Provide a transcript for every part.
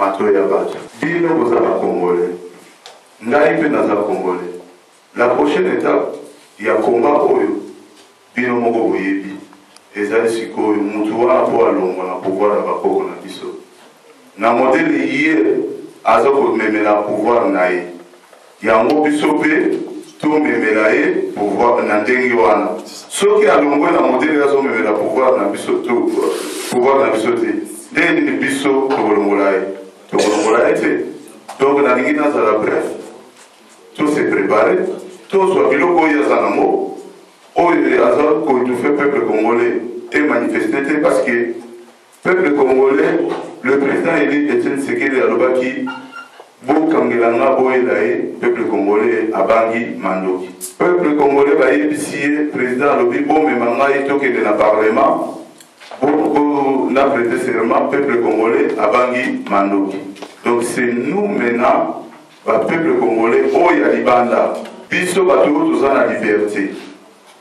mato ya bato. Bino bozala Congolais. Ngai pe naza Congolais. La prochaine étape, il y a combat oyo. Bino moko boyebi. Ezali sikoyo mutu wana po alongwa na pouvoir ya bakoko na biso. Na modèle hier aza komemela pouvoir na ye. Yango biso pe to memela ye pouvoir na ndenge wana. Soki alongwe na modèle azo memela pouvoir na biso to pouvoir na biso te. Ndenge ni biso tokolongola ye. Tokolongola ye te. Donc na lingi nazala bref. Tout se préparer. Tout soit biloko oyo aza nango. Oyo aza koétouffer peuple congolais et manifester parce que peuple congolais, le président élu Etienne Tshisekedi alobaki bokangelanga boyelaye peuple congolais abangi mandoki. Peuple congolais bayebisi président alobi bomemanga ye tokende na parlement na prêter serment peuple congolais abangi mandoki. Donc c'est nous maintenant peuple congolais oyo ya libanda biso bato toza na liberté.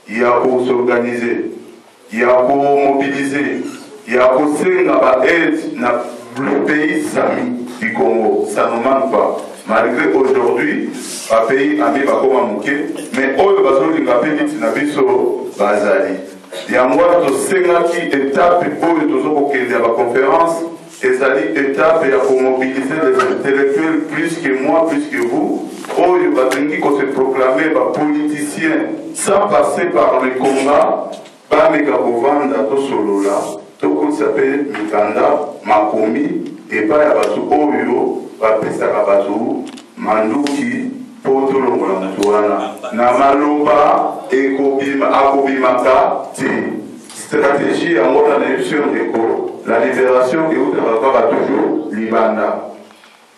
Il y a pour s'organiser, il y a pour mobiliser, il y a pour aide dans le pays Sami du Congo. Ça ne manque pas. Malgré aujourd'hui, le pays a mis Bakoma Mouké, mais au Bazo Lingapé, Nabiso Bazali. Il y a moi qui étape pour la conférence, et ça dit étape pour mobiliser les intellectuels plus que moi, plus que vous. Oh, il va se proclamer politicien sans passer par le combat. Bamega Bovanda, to Solola, to qu'on s'appelle Mikanda, Makomi, et pas Yabasu Oyo, Bapesta Kabasu, Manduki, Poto Longolantuana, Namaloba, Ekobima, Akobimaka, T. Stratégie en mode d'élection d'éco, la libération et où va toujours Libanda.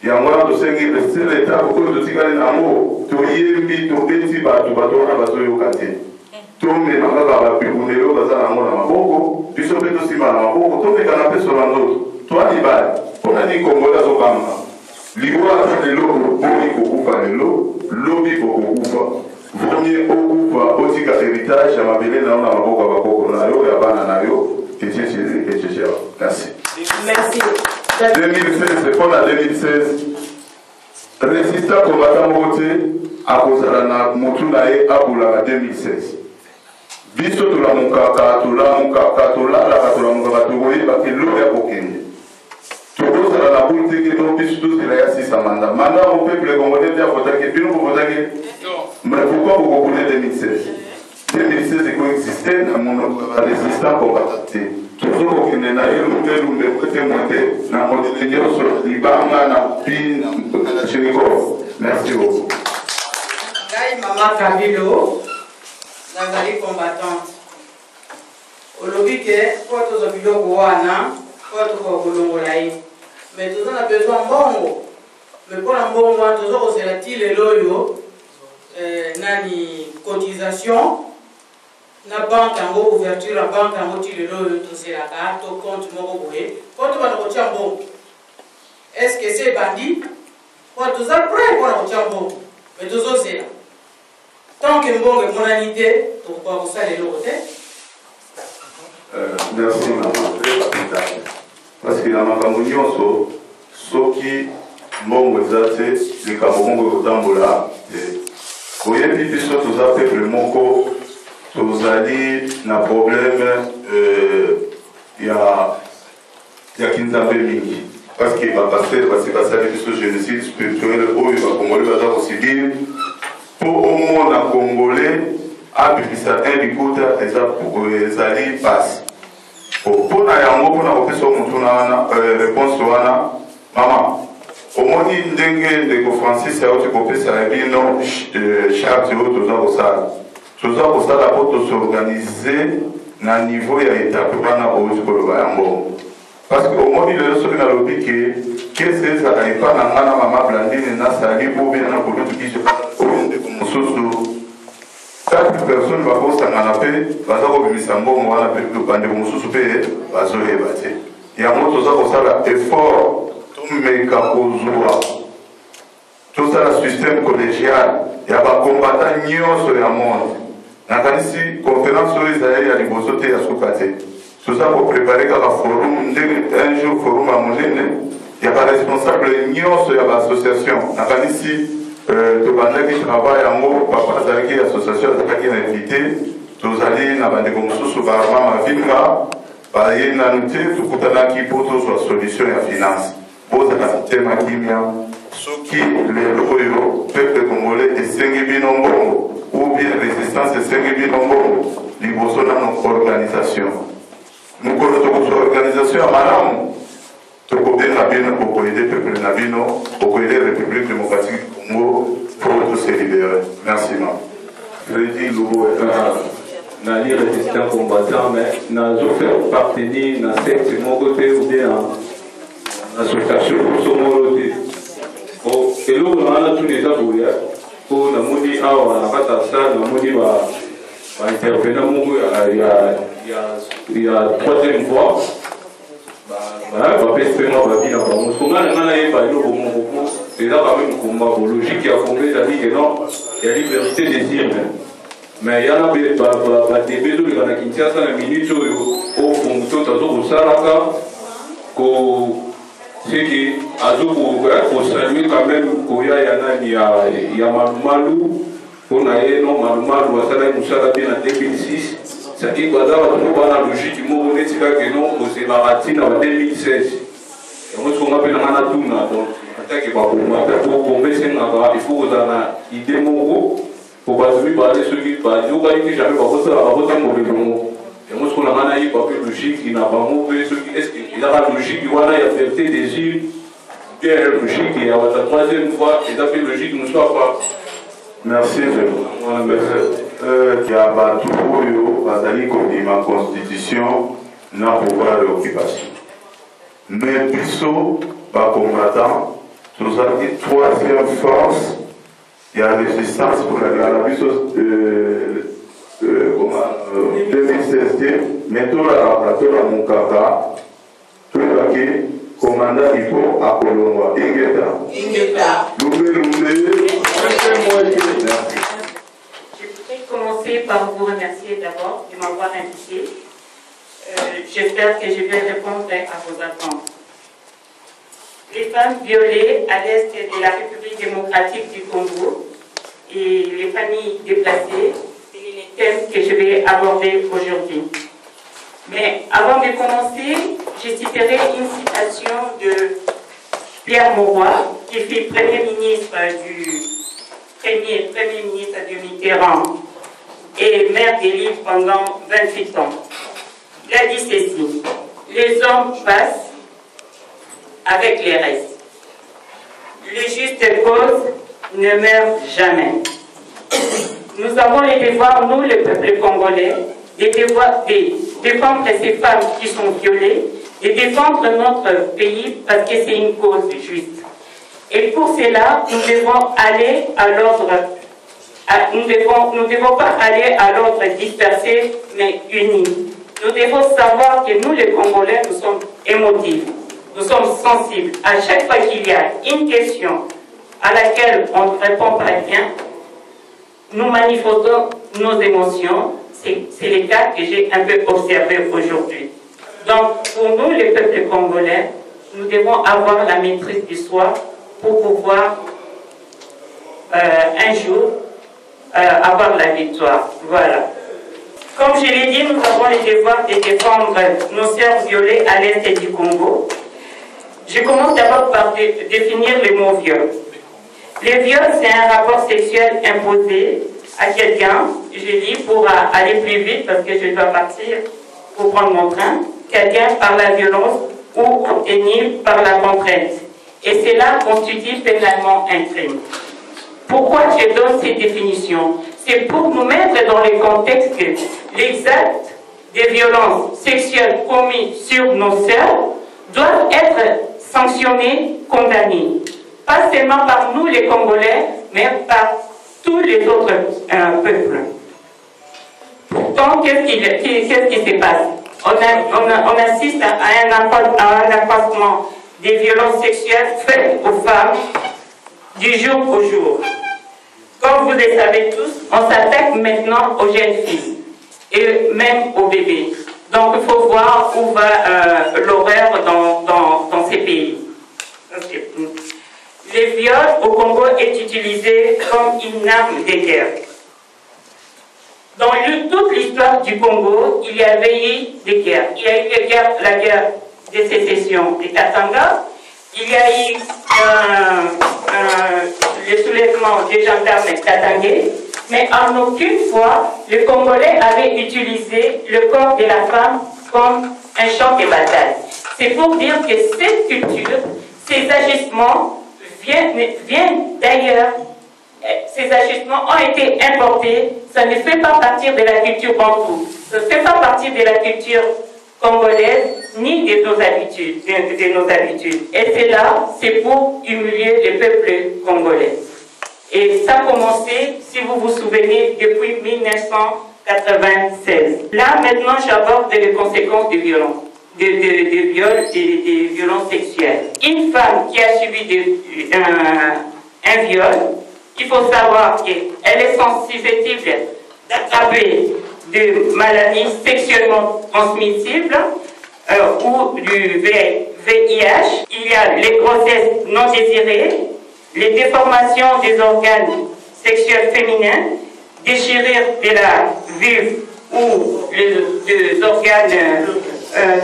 Il y a un moment de rester l'État pour que tu gagnes un mot, tu y es mis, tu es bateau, on a besoin de cater. Tu mets dans la pibunero, dans un amour à ma boco, tu sauves aussi mal à ma boco, tu mets canapé sur un autre. Toi, tu vas, on a dit Congolais au Bamba. L'Ivoire a fait de l'eau, lobby pour Kufa. Premier Okufa, Otika héritage, à ma belle, on a ma boco à Bako, Nayo, et à Bananayo, et Tchéché. Merci. Merci. 2016, c'est pour la 2016. Résistant combattant Moté, à Kozalana, Motunae, à Boula 2016. Biso to la mukaka, to la mukaka, to la mukaka, to voye, parce que l'eau est pour Kenya. To Kozala la politique, et donc biso tous de la Yassi Samanda. Maintenant, au peuple congolais, il y a voté, puis nous voter. Mais pourquoi vous comprenez 2016? 2016, c'est qu'on existait dans mon résistant combattant. Toujours au Kenya, nous côté monté, dans mon délégué sur Libanga, na Pi, na Chériko. Merci beaucoup. Maman Kabilo. Nazali combattante. Olobi ke kwa tozo biloko wana, kwa toko kolongola ye. Mais tozo na besoin mbongo. Mais pour la mbongo wana tozo kosela ti lelo yo nani cotisation na banque yango ouverture ya banque yango ti lelo yo tozelaka to compte moko boye. Kwa to bana kotia mbongo. Est-ce que c'est bandit? Kwa toza prêt pour kotia mbongo. Mais tozo zela. Tant que bon est mon anité, pourquoi vous savez le côté? Merci, maman. Parce que dans ma campagne, ce qui bon exercer, les Cameroun au Tambola, vous voyez, puis sur tout ça, peuple Moko, tous allez, n'a problème, il y a Kintambe Mingi. Parce qu'il va passer, parce qu'il va passer avec ce génocide spirituel, où il va Congolais, va aussi dire. Pour au monde en congolais, à un écoute, les alliés passent. Pour la réponse, maman, au moins, il y a Francis, il y a autre côté, ça a dit non, charte, tout ça, pour ça, pour s'organiser, à niveau, il y a étape, parce qu'au moins, il y a le seul qui est ce que ça n'arrive pas dans la maman Blandine, ça arrive pour bien pour l'autre qui se passe. Chaque personne va voir sa canapé, va savoir que Missambo, moi, la période de pandémie, va se rébattre. Il y a un autre effort, tout mes capozoua, tout ça, le système collégial, il y a un combattant sur le monde. Dans la conférence sur Israël, il y a des bossotés à Soukate. Tout ça pour préparer un forum, un jour forum à Moulin, il y a pas responsable exemple nyonso ya bassociation nakanisi tobandaki travail yango papa azalaki association azalaki na invité tozali na bandeko mosusu barma mavinga baye nanu te tokutanaki mpo tozwa solution ya finance bozala tema kimia soki lelo oyo peuple congolais esengi bino mbongo ou bien résistance esengi bino mbongo liboso nano organisation mokolo tokozwa organisation ya malamu tokobenga bino bokoyede peuple na bino bokoyede république démocratique du Congo pour tous se libérer. Merci ma. Freddy Lobo nali résistant combattant mais nazo faire partenir na secte mon côté ou bien association somoro te o eloko na tout déjà boya ko na moni awa na kata sa na moni ba intervenant mo ya troisième fois ba peste moi ba bien ba mo songa na ye ba eloko mo ko c'est là quand même combat logique qui a fondé la vie non il y a liberté des îles mais il y a la des bédos de la Kinshasa na minute au fond tout à tout salaka ko c'est qui pour saluer quand même koya il y a malumalu pour naé non malumalu wasala musala bien en 2006 ça dit quoi ça va la logique mo on est que non c'est baratine en 2016 et moi ce qu'on appelle na tuna donc attaque pas pour moi pour convaincre il faut que ça idée mo pour pas celui parler ceux qui parlent yo ba qui jamais pas ça va mauvais mot et moi ce qu'on a eu pas logique il n'a pas mauvais ceux qui est-ce qu'il a la logique voilà il y a fierté des îles bien logique et à la troisième fois il a fait logique ne soit pas merci qui a battu oyo bazali kondima constitution na pouvoir de l'occupation mais biso ba combattant tozali troisième force il y a résistance pour la biso 2016 mais tout la mukaka tout la commandant il faut à Kolongwa Ingeta Je voudrais commencer par vous remercier d'abord de m'avoir invité. J'espère que je vais répondre à vos attentes. Les femmes violées à l'est de la République démocratique du Congo et les familles déplacées, c'est les thèmes que je vais aborder aujourd'hui. Mais avant de commencer, je citerai une citation de Pierre Mauroy, qui fut Premier ministre de Mitterrand et maire des Livres pendant 28 ans. Il a dit ceci: les hommes passent avec les restes. Les justes causes ne meurent jamais. Nous avons le devoir, nous, le peuple congolais, de défendre ces femmes qui sont violées, de défendre notre pays parce que c'est une cause juste. Et pour cela, nous devons aller à l'ordre, nous ne devons pas aller à l'ordre dispersé, mais unis. Nous devons savoir que nous, les Congolais, nous sommes émotifs, nous sommes sensibles. À chaque fois qu'il y a une question à laquelle on ne répond pas bien, nous manifestons nos émotions. C'est le cas que j'ai un peu observé aujourd'hui. Donc, pour nous, les peuples congolais, nous devons avoir la maîtrise du soi pour pouvoir un jour avoir la victoire. Voilà. Comme je l'ai dit, nous avons le devoir de défendre nos sœurs violées à l'est du Congo. Je commence d'abord par définir le mot viol. Le viol, c'est un rapport sexuel imposé à quelqu'un, je dis pour aller plus vite parce que je dois partir pour prendre mon train, quelqu'un par la violence ou obtenu par la contrainte. Et cela constitue pénalement un crime. Pourquoi je donne cette définition? C'est pour nous mettre dans le contexte que les actes de violence sexuelle commis sur nos sœurs doivent être sanctionnés, condamnés. Pas seulement par nous les Congolais, mais par tous les autres peuples. Pourtant, qu'est-ce qui se passe? On assiste à un accroissement des violences sexuelles faites aux femmes du jour au jour. Comme vous le savez tous, on s'attaque maintenant aux jeunes filles et même aux bébés. Donc il faut voir où va l'horreur dans ces pays. Les viols au Congo est utilisé comme une arme de guerre. Dans toute l'histoire du Congo, il y avait eu des guerres. Il y a eu la guerre de sécession de Katanga, il y a eu le soulèvement des gendarmes katangais, mais en aucune fois, les Congolais avaient utilisé le corps de la femme comme un champ de bataille. C'est pour dire que cette culture, ces agissements viennent d'ailleurs. Ces agissements ont été importés, ça ne fait pas partie de la culture bantou, ça ne fait pas partie de la culture congolaise, ni de nos habitudes. Et cela, c'est pour humilier le peuple congolais. Et ça a commencé, si vous vous souvenez, depuis 1996. Là, maintenant, j'aborde les conséquences des violences. Des viols et des violences sexuelles. Une femme qui a subi un viol, il faut savoir qu'elle est susceptible d'attraper des maladies sexuellement transmissibles ou du VIH. Il y a les grossesses non désirées, les déformations des organes sexuels féminins, déchirure de la vulve ou des organes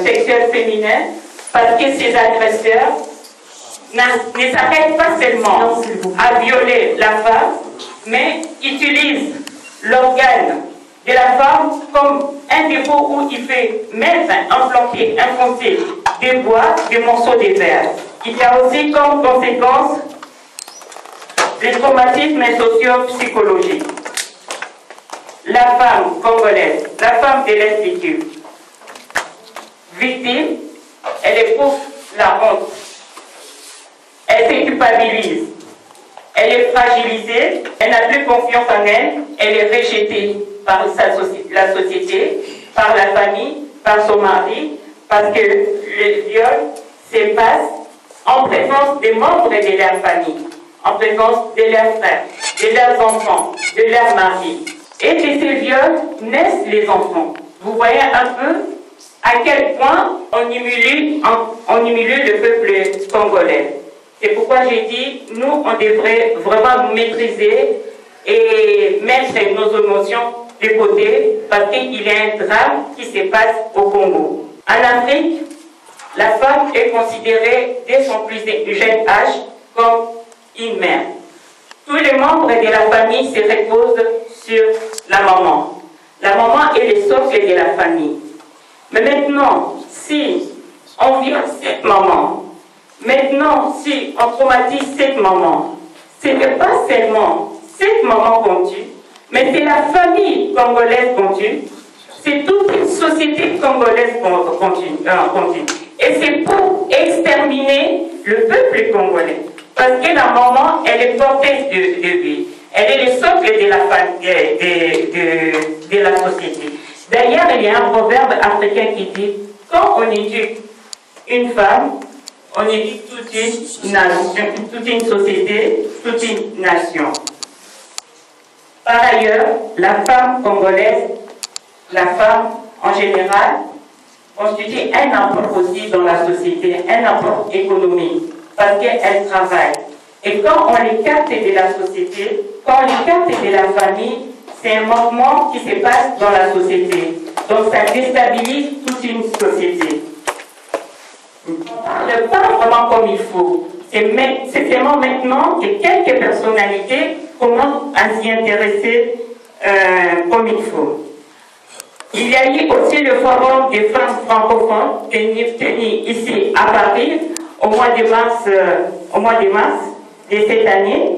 sexuels féminins, parce que ces agresseurs ne s'arrêtent pas seulement à violer la femme, mais utilisent l'organe de la femme comme un dépôt où il fait mettre, implanter, enfoncer des bois, des morceaux de verre. Il y a aussi comme conséquence les traumatismes socio-psychologiques. La femme congolaise, la femme de l'Institut, victime, elle éprouve la honte. Elle se culpabilise, elle est fragilisée, elle n'a plus confiance en elle, elle est rejetée par la société, par la famille, par son mari, parce que le viol se passe en présence des membres de leur famille, en présence de leurs frères, de leurs enfants, de leurs maris. Et de ces viols naissent les enfants. Vous voyez un peu à quel point on humilie le peuple congolais. C'est pourquoi j'ai dit, nous, on devrait vraiment maîtriser et mettre nos émotions de côté, parce qu'il y a un drame qui se passe au Congo. En Afrique, la femme est considérée dès son plus jeune âge comme une mère. Tous les membres de la famille se reposent sur la maman. La maman est le socle de la famille. Mais maintenant, si on viole cette maman, maintenant, si on traumatise cette maman, ce n'est pas seulement cette maman qu'on tue, mais c'est la famille congolaise qu'on tue, c'est toute une société congolaise qu'on tue. Et c'est pour exterminer le peuple congolais. Parce que la maman, elle est porteuse de vie. Elle est le socle de la société. D'ailleurs, il y a un proverbe africain qui dit, quand on éduque une femme, on éduque toute une nation, toute une société, toute une nation. Par ailleurs, la femme congolaise, la femme en général, constitue un apport aussi dans la société, un apport économique, parce qu'elle travaille. Et quand on l'écarte de la société, quand on l'écarte de la famille, c'est un mouvement qui se passe dans la société. Donc ça déstabilise toute une société. On ne parle pas vraiment comme il faut. C'est seulement maintenant que quelques personnalités commencent à s'y intéresser comme il faut. Il y a eu aussi le forum des femmes francophones tenu ici à Paris au mois de mars de cette année,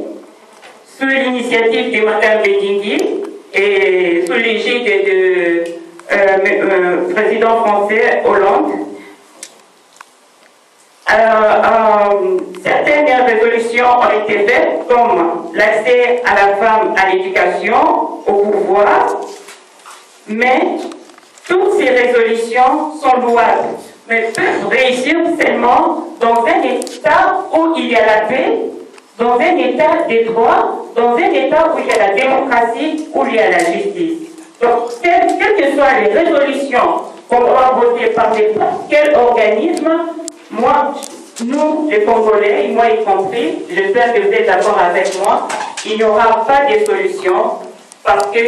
sous l'initiative de Mme Bedingui et sous l'égide du président français Hollande. Certaines résolutions ont été faites, comme l'accès à la femme à l'éducation, au pouvoir, mais toutes ces résolutions sont louables, mais peuvent réussir seulement dans un État où il y a la paix, dans un État des droits, dans un État où il y a la démocratie, où il y a la justice. Donc, quelles que soient les résolutions qu'on va voter par n'importe quel organisme, moi, nous, les Congolais, moi y compris, j'espère que vous êtes d'accord avec moi, il n'y aura pas de solution parce que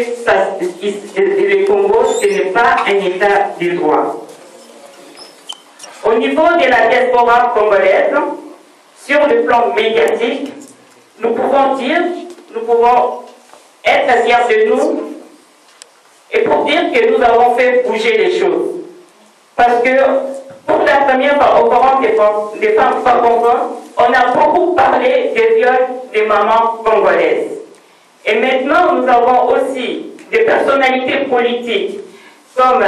le Congo, ce n'est pas un état de droit. Au niveau de la diaspora congolaise, sur le plan médiatique, nous pouvons être fiers de nous et pour dire que nous avons fait bouger les choses. Parce que pour la première fois au Forum des femmes francophones, on a beaucoup parlé des viols des mamans congolaises. Et maintenant, nous avons aussi des personnalités politiques comme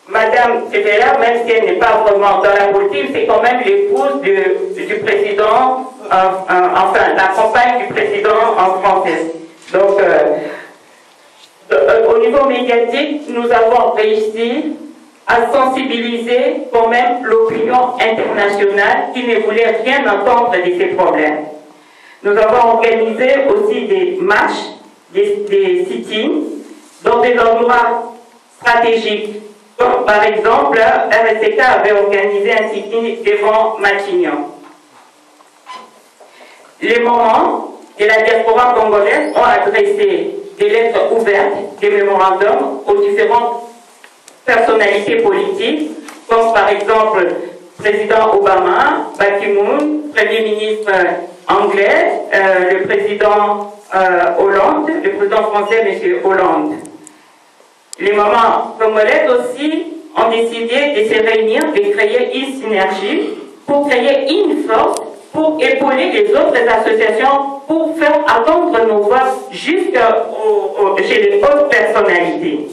Madame Cédella, même si elle n'est pas vraiment dans la politique, c'est quand même l'épouse du président, enfin la compagne du président en français. Donc, au niveau médiatique, nous avons réussi à sensibiliser quand même l'opinion internationale qui ne voulait rien entendre de ces problèmes. Nous avons organisé aussi des marches, des sit-ins dans des endroits stratégiques. Comme par exemple, RSK avait organisé un sit-in devant Matignon. Les moments de la diaspora congolaise ont adressé des lettres ouvertes, des mémorandums aux différentes personnalités politiques, comme par exemple le président Obama, Ban Ki-moon, Premier ministre anglais, le président Hollande, le président français, M. Hollande. Les mamans congolaises aussi ont décidé de se réunir, de créer une synergie pour créer une force, pour épauler les autres associations, pour faire attendre nos voix jusqu'à chez les hautes personnalités.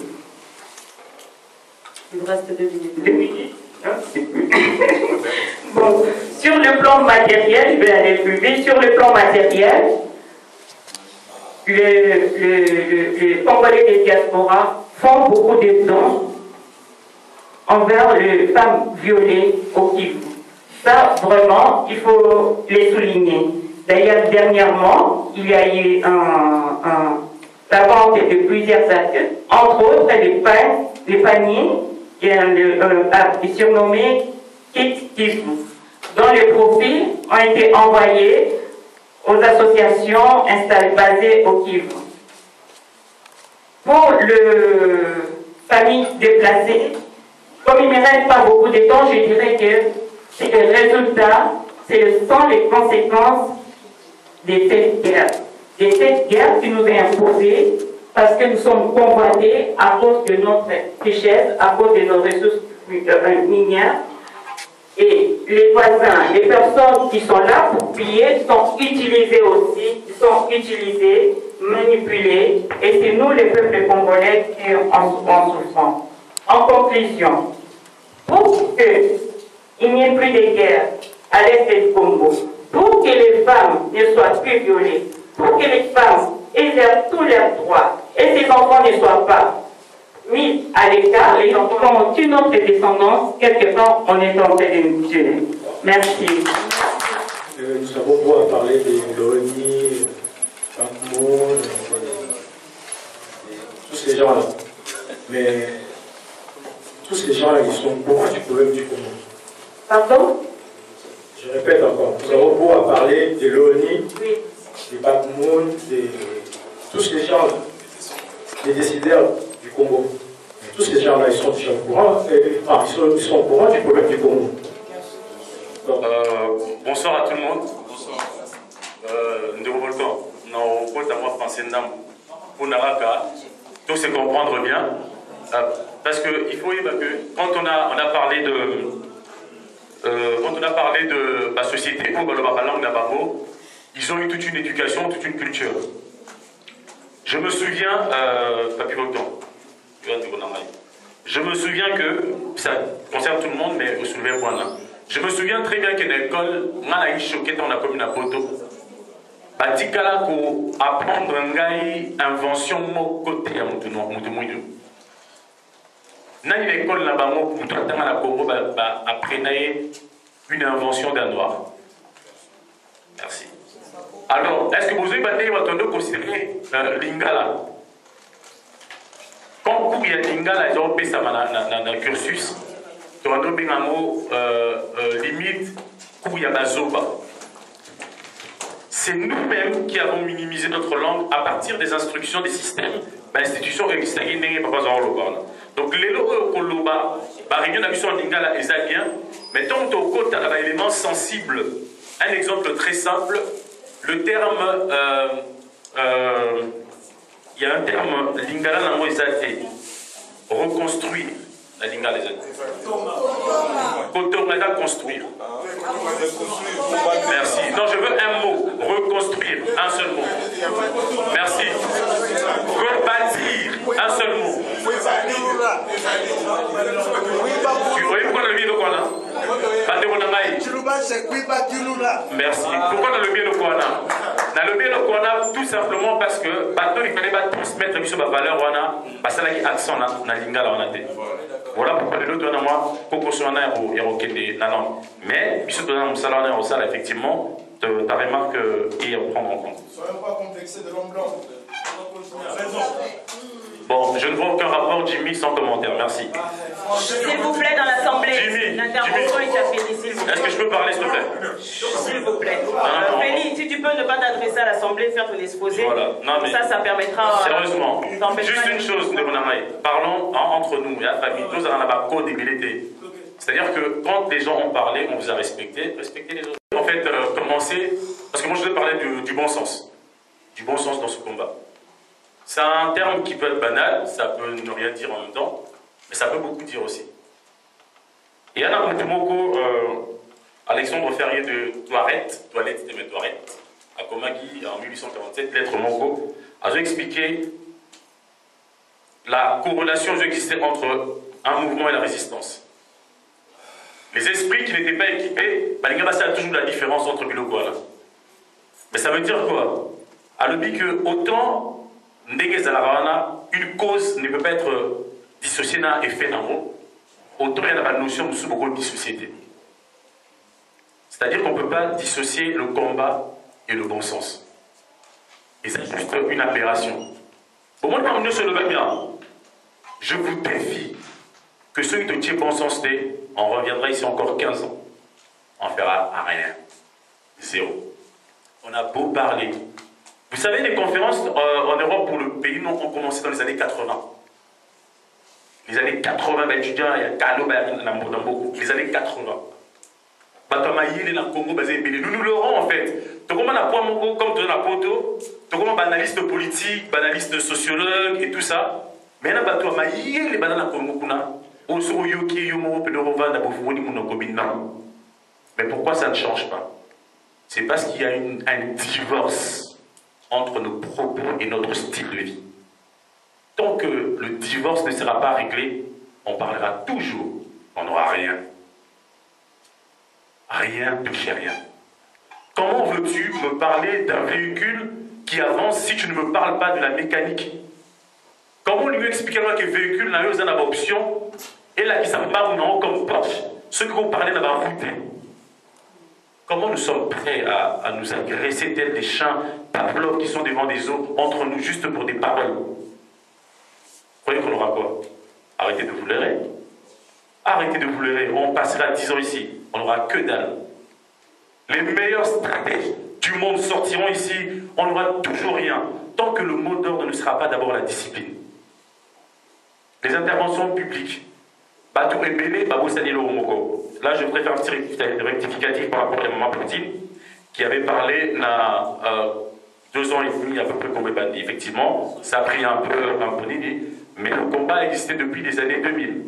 Il vous reste 2 minutes. 2 minutes. Bon, sur le plan matériel, je vais aller plus vite. Sur le plan matériel, les Congolais des diasporas font beaucoup de dons envers les femmes violées au Kivu. Ça, vraiment, il faut les souligner. D'ailleurs, dernièrement, il y a eu la vente de plusieurs actes, entre autres les paniers surnommés Kit Kivu, dont les profits ont été envoyés aux associations basées au Kivu. Pour les familles déplacées, comme il ne reste pas beaucoup de temps, je dirais que c'est le résultat, ce sont les conséquences de cette guerre. De cette guerre qui nous est imposée parce que nous sommes convoités à cause de notre richesse, à cause de nos ressources minières. Et les voisins, les personnes qui sont là pour piller sont utilisées aussi, sont utilisées, manipulées, et c'est nous, les peuples congolais, qui en souffrons. En conclusion, pour qu'il n'y ait plus de guerre à l'est du Congo, pour que les femmes ne soient plus violées, pour que les femmes exercent tous leurs droits, et ces enfants ne soient pas mis à l'écart, les enfants ont une autre descendance, quelque part on est en train de nous tuer. Merci. Nous avons beau parler de l'ONU, Bank-Moon, tous ces gens-là. Mais tous ces gens-là, ils sont au courant du problème du Congo. Pardon? Je répète encore, nous avons beau parler de l'ONU, Oui. des Bank-Moon, tous ces gens-là, les décideurs du Congo. Tous ces gens-là, ils sont déjà au courant, ils sont au courant du problème du Congo. Bonsoir à tout le monde. Ndeko Volcan, non, côté moi français pour Naraka, tout se comprendre bien, parce que il faut dire que quand on a parlé de la société, ils ont eu toute une éducation, toute une culture. Je me souviens, Papi Volcan, je me souviens que, ça concerne tout le monde, mais au soulevé point là. Je me souviens très bien qu'à l'école, on a eu choqué dans la commune à Poto. Batikala ko apprendre ngai invention mo côté à Moutoumouidou. Nani l'école là-bas, moi, pour tout le temps à la Congo, après une invention d'un noir. Merci. Alors, est-ce que vous avez considéré Lingala? Quand il y a Lingala, ils ont fait ça dans le cursus. Toando Bengamo, limite, Kouyabazoba. C'est nous-mêmes qui avons minimisé notre langue à partir des instructions des systèmes, l'institution extérieure n'est pas en Loba. Donc, les locaux Koloba, par réunion d'habitude en Lingala et Zalien, mais tant au côté d'un élément sensible. Un exemple très simple, le terme, il y a un terme, Lingala n'a pas été reconstruire. La Lingala les construire. Merci. Non, je veux un mot. Reconstruire. Un seul mot. Merci. Rebâtir. Un seul mot. Tu voyez pourquoi le bien de quoi là? Merci. Pourquoi dans le bien de quoi là? Dans le bien de quoi là, tout simplement parce que bateau il fallait pas transmettre sur ma valeur wana, parce que là il y a accent na Lingala on a dit. Voilà pourquoi les autres donnent moi pour sur un langue. Mais si tu donnes un salaire au salaire effectivement, ta remarque est à prendre en compte. Soyons pas complexés de l'homme blanc. Bon, je ne vois aucun rapport, Jimmy, sans commentaire. Merci. S'il vous plaît, dans l'Assemblée, l'intervention est appelée, s'il vous plaît. Est-ce que je peux parler, s'il te plaît? S'il vous plaît. Félix, si tu peux ne pas t'adresser à l'Assemblée, faire ton exposé. Voilà. Non, mais ça permettra. Sérieusement, juste une chose, parlons entre nous, la famille, nous avons la co-débilité. C'est-à-dire que quand les gens ont parlé, on vous a respecté, respectez les autres. En fait, commencer, parce que moi je vais parler du bon sens. Du bon sens dans ce combat. C'est un terme qui peut être banal, ça peut ne rien dire en même temps, mais ça peut beaucoup dire aussi. Et Anna Moutoumoko, Alexandre Ferrier de Toilette à Komagi en 1847, lettre Moko, a expliqué la corrélation qui existait entre un mouvement et la résistance. Les esprits qui n'étaient pas équipés, ça a toujours la différence entre Biloko. Mais ça veut dire quoi? Alors, que autant une cause ne peut pas être dissociée d'un effet d'un mot, autant il y a la notion de beaucoup de société. C'est-à-dire qu'on ne peut pas dissocier le combat et le bon sens. Et c'est juste une aberration. Pour moi, le se le bien. Je vous défie que ceux qui te bon sens, on reviendra ici encore 15 ans. On ne fera rien. Zéro. On a beau parler. Vous savez, les conférences en Europe pour le pays ont commencé dans les années 80. Les années 80, étudiants, il y a Kalo, dans beaucoup. Les années 80. Nous nous l'aurons en fait. Comme on a comme la poto, comme on analyste politique, analyste sociologue et tout ça. Mais on a les bananes mais pourquoi ça ne change pas? C'est parce qu'il y a un divorce entre nos propos et notre style de vie. Tant que le divorce ne sera pas réglé, on parlera toujours, on n'aura rien. Rien de chez rien. Comment veux-tu me parler d'un véhicule qui avance si tu ne me parles pas de la mécanique? Comment lui expliquer que le véhicule n'a pas d'option et là qui s'en parle non comme Porsche, ceux qui vont parler n'a pas routé? Comment nous sommes prêts à nous agresser tels des chiens Pavlov qui sont devant des eaux entre nous juste pour des paroles? Vous croyez qu'on aura quoi? Arrêtez de vous leurrer. Arrêtez de vous leurrer. On passera 10 ans ici. On n'aura que dalle. Les meilleurs stratèges du monde sortiront ici. On n'aura toujours rien. Tant que le mot d'ordre ne sera pas d'abord la discipline. Les interventions publiques. Là, je préfère un petit rectificatif par rapport à Maman Poutine, qui avait parlé 2 ans et demi à peu près comme bandit. Effectivement, ça a pris un peu d'idée, mais le combat existait depuis les années 2000.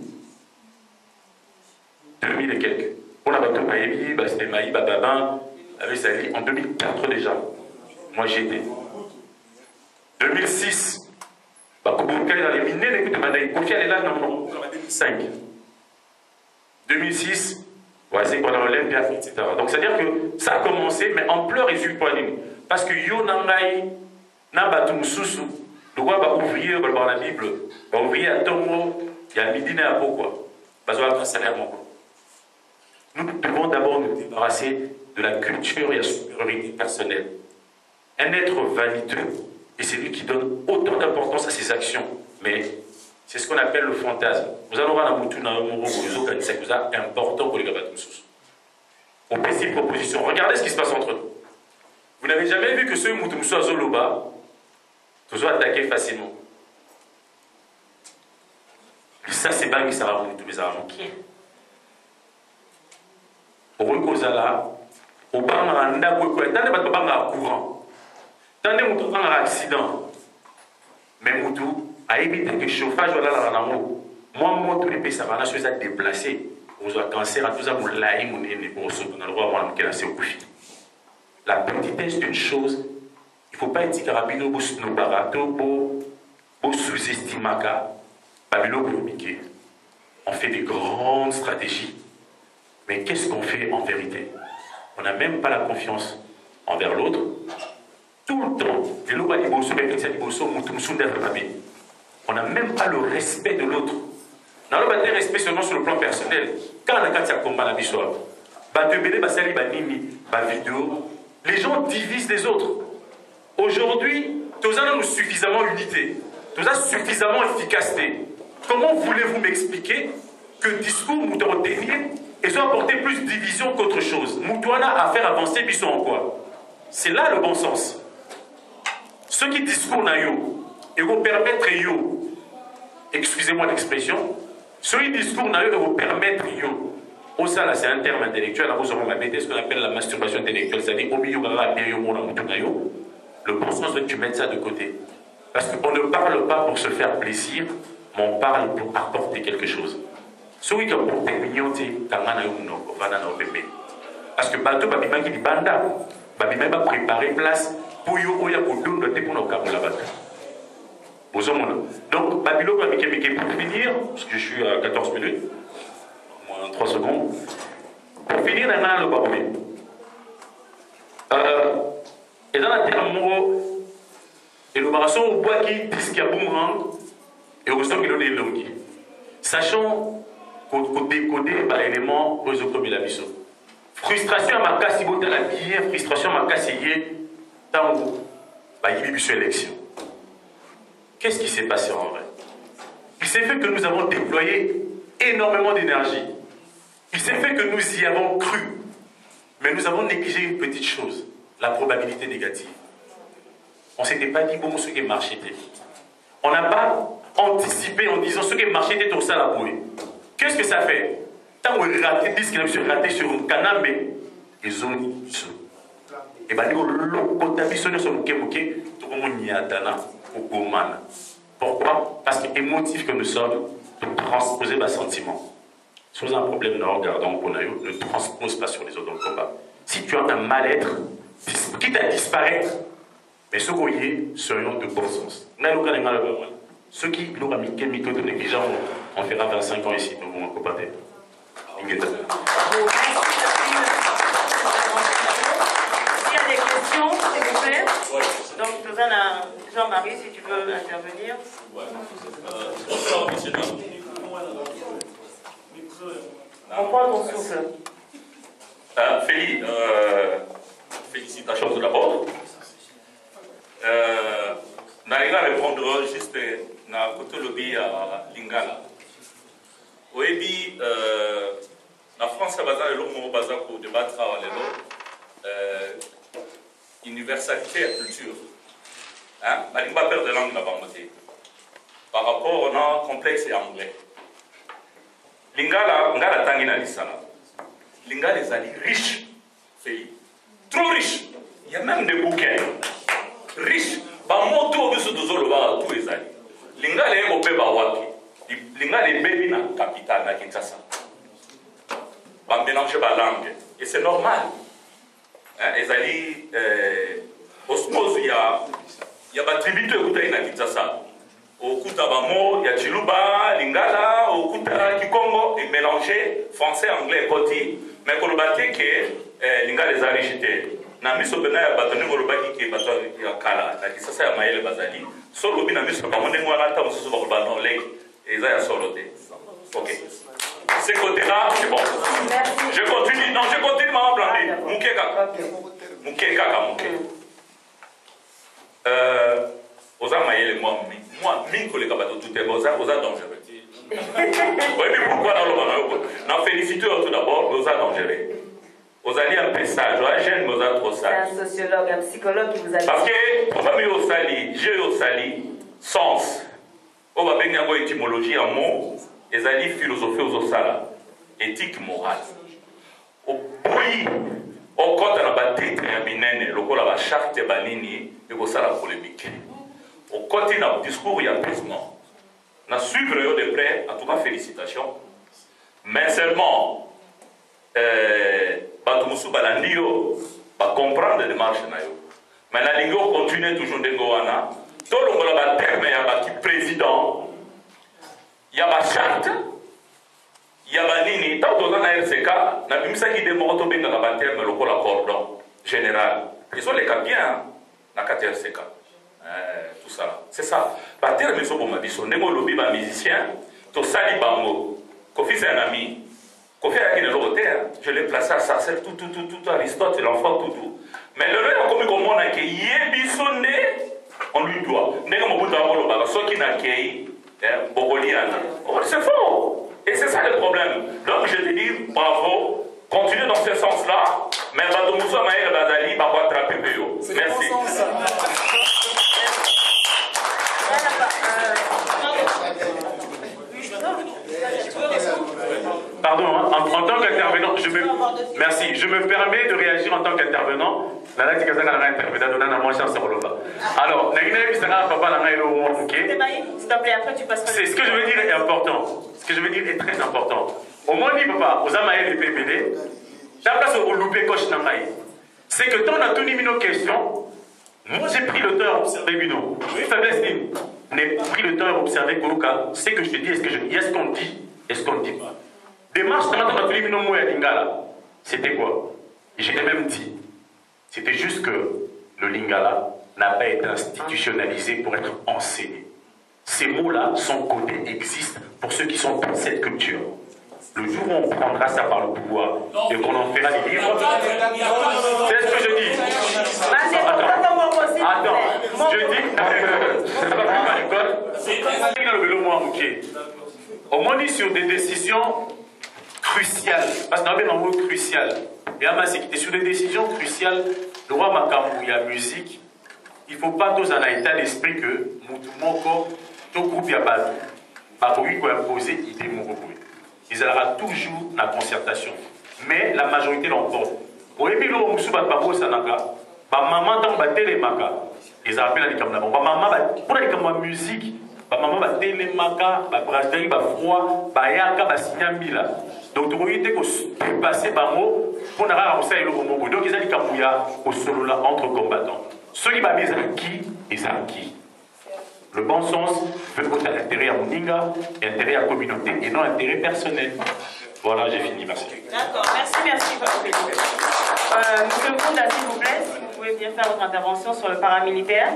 2000 et quelques. Pour la bateau Maïbi, c'était Maïb, Babin, avec Sali, en 2004 déjà. Moi j'y étais. 2006, Kobouka est dans les minets, l'écoute de Madaï. Kofi elle est là, non, 2005. 2006, ouais, c'est pendant l'Olympia, etc. Donc c'est-à-dire que ça a commencé, mais ampleur et surpoignée. Parce que yo nangai, nabatu mususu, le roi va ouvrier dans la Bible, va ouvrier à Tongo, il y a midi à pourquoi? Parce qu'on a un salaire mon quoi. Nous devons d'abord nous débarrasser de la culture et la supériorité personnelle. Un être vaniteux, et c'est lui qui donne autant d'importance à ses actions. Mais C'est ce qu'on appelle le fantasme. Vous allez voir dans c'est important pour les gabatous. On fait ces propositions. Regardez ce qui se passe entre nous. Vous n'avez jamais vu que ceux Moutoumsou à Zoloba toujours attaqués facilement. Et ça, c'est pas que ça va vous manquer. Pour eux, Kozala, au Banganda, tant de Banga courant, tant de Moutou un accident. Mais Moutou a évité que le chauffage voilà là dans l'eau. Moi, tous les pays, ça va se déplacer. Vous avez cancer, à tout ça, vous l'avez, vous n'avez pas le droit de lancer au coucher. La petitesse d'une chose, il ne faut pas être carabino pour nous barato, pour sous-estimer Babylone économique. On fait des grandes stratégies. Mais qu'est-ce qu'on fait en vérité? On n'a même pas la confiance envers l'autre. Tout le temps, on n'a même pas le respect de l'autre. On n'a pas de respect seulement sur le plan personnel. Quand on a un combat la bisoire, les gens divisent les autres. Aujourd'hui, nous avons suffisamment unité, nous avons suffisamment efficacité. Comment voulez-vous m'expliquer que le discours nous dernier et soit apporter plus de division qu'autre chose? Moutouana à faire avancer Bissot en quoi? C'est là le bon sens. Ceux qui discours na yo et vous permettre yo, excusez-moi l'expression, ceux qui discours na yo et vous permettre yo. Au ça là c'est un terme intellectuel, là vous aurez ce qu'on appelle la masturbation intellectuelle, c'est-à-dire au milieu le bon sens veut que tu mettes ça de côté. Parce qu'on ne parle pas pour se faire plaisir, mais on parle pour apporter quelque chose. Celui qui a porté mignon, c'est parce que bateau babima qui dit banda, babima va préparer place pour yo oya pour donner le pour nos carola bata. Donc Babylone va pour finir, parce que je suis à 14 minutes, moins 3 secondes. Pour finir, on a le baromé. Et dans la terre moro, et l'opération au bois qui dit qu'il y a boomerang, et au sol qui donne des longues. Sachant qu'on décodé par l'élément aux octobre de la mission. Frustration à ma casse, il y a la bière, frustration à ma casse, il y a une élection. Qu'est-ce qui s'est passé en vrai? Il s'est fait que nous avons déployé énormément d'énergie. Il s'est fait que nous y avons cru. Mais nous avons négligé une petite chose, la probabilité négative. On ne s'était pas dit bon ce qui est marché. On n'a pas anticipé en disant ce qui est marché tout ça la bouée. Qu'est-ce que ça fait? Tant qu'on raté, disent qu'il a raté sur un canal, mais ils ont dit et bien, on a sur le kémouké, tout le monde y a au Goman. Pourquoi? Parce que émotif que nous sommes, de transposer nos sentiments. Si vous avez un problème, nous regardons pour nous, ne transpose pas sur les autres dans le combat. Si tu as un mal-être, quitte à disparaître, mais ceux qui y seront de bon sens. Ceux qui l'ont mis de négligence, on fera 25 ans ici, nous vont combattre. S'il y a des questions, s'il vous plaît. Donc, nous avons Jean-Marie, si tu veux intervenir. On prend ton souffle. Félicitations tout d'abord. N'arrive à répondre juste à côté lobby à Lingala. Oui, la France a besoin de l'homme pour débattre universalité et culture. Elle n'a pas peur de langue par rapport au complexe et anglais. Lingala, Ngala Tangina Lissana. Lingala est allé riche, trop riche. Il y a même des bouquins. Riche, par moto, tout les alliés. Lingala est au Wapi. Lingala est baby dans la capitale, dans Kinshasa. On mélange la langue. Et c'est normal. Les alliés, osmose, il y a des tribus qui sont dans Kinshasa. Au Kutabamo, il y a Chiluba, Lingala, au Kuta, Kikongo, et mélangé français, anglais, côté. Mais pour le bâti que Lingala les a richetés. Na miso bena ya batoni golobaki ke bato ya kala na kisasa ya maele bazali solo bina miso ba mone ngwana ta mususu ba kolbano lek eza ya solo te. OK. Ce côté là c'est bon. Je continue. Non, je continue maman Blandine. Muke kaka. Oza mayele moi minko le kabato tout est oza dangereux. Oui, mais pourquoi dans le non, félicitez-vous tout d'abord, oza dangereux. Oza li un peu sage, oza jeune, mais oza trop sage. C'est un sociologue, un psychologue qui vous a dit. Parce que on va mettre au sali, j'ai au sali sens. On va bien avoir étymologie en mots, et zali philosophie aux sala, éthique morale. Au bruit, au compte à la bataille terminée, le col à la charte banini et au sala polémique. Au côté d'un discours, il y a apaisement. On a suivi de près, en tout cas félicitations. Mais seulement, Batumusu Balandio va comprendre les démarches. Mais la ligne continue toujours de Goana. Tout le monde a un terme, il y a un président, il y a une charte, il y a un nini. Tant que dans la RCK, on a vu ça qui démontre bien dans le terme, le cordon général. Ils sont les cas bien dans la RCK. Tout ça. C'est ça. Le terme, ils sont pour ma vie. On est un musicien, tout ça, il Kofi, c'est un ami. Kofi a qui l'autre, je l'ai placé à ça, c'est tout, Aristote, l'enfant, tout. Mais le rêve, comme on a qui est bisonné, on lui doit. C'est faux. Et c'est ça le problème. Donc je te dis bravo, continue dans ce sens-là, mais Badomoussa Maël Badali va attraper Péo. Merci. Pardon, en tant qu'intervenant, merci, je me permets de réagir en tant qu'intervenant. Alors, c'est ce que je veux dire est important. Ce que je veux dire est très important. Au moins, dit papa, aux Amaïs et PPD, la place au loupé coche Nangaï. C'est que quand on a tout mis nos questions, moi j'ai pris le temps d'observer Bino. Faiblesse dit, on a pris le temps d'observer Kourouka. C'est que je te dis, est-ce que je dis, est-ce qu'on dit, est-ce qu'on dit pas. Démarche, c'était quoi? J'ai même dit, c'était juste que le Lingala n'a pas été institutionnalisé pour être enseigné. Ces mots-là, son côté existe pour ceux qui sont dans cette culture. Le jour où on prendra ça par le pouvoir et qu'on en fera des livres, c'est ce que je dis. Attends, je dis, c'est pas plus ma école. Au moins, dit sur des décisions cruciales, parce qu'on a bien un mot crucial. Et sur des décisions cruciales, le roi Makamou, il y a musique, il ne faut pas tous en état d'esprit que Moutoumoko, tout groupe, il y a pas de qui a imposé idée Mouroboué. Ils aura toujours la concertation. Mais la majorité l'emporte. Au début, le Moussou Batbabo Sanaka, maman dans la télémaka, ils appellent les camarades. Maman, pour la musique, maman va télémaka, brasserie, froid, yaka, signamila. Donc, tu vois, il faut passer par mot pour ne pas avoir le mot. Donc, ils ont dit qu'il y a au solo là entre combattants. Ceux qui va mis à qui et à qui. Le bon sens veut que tu as intérêt à Moninga, intérêt à la communauté et non intérêt personnel. Voilà, j'ai fini. Merci. D'accord, merci. Monsieur Bounda, s'il vous plaît, si vous pouvez bien faire votre intervention sur le paramilitaire.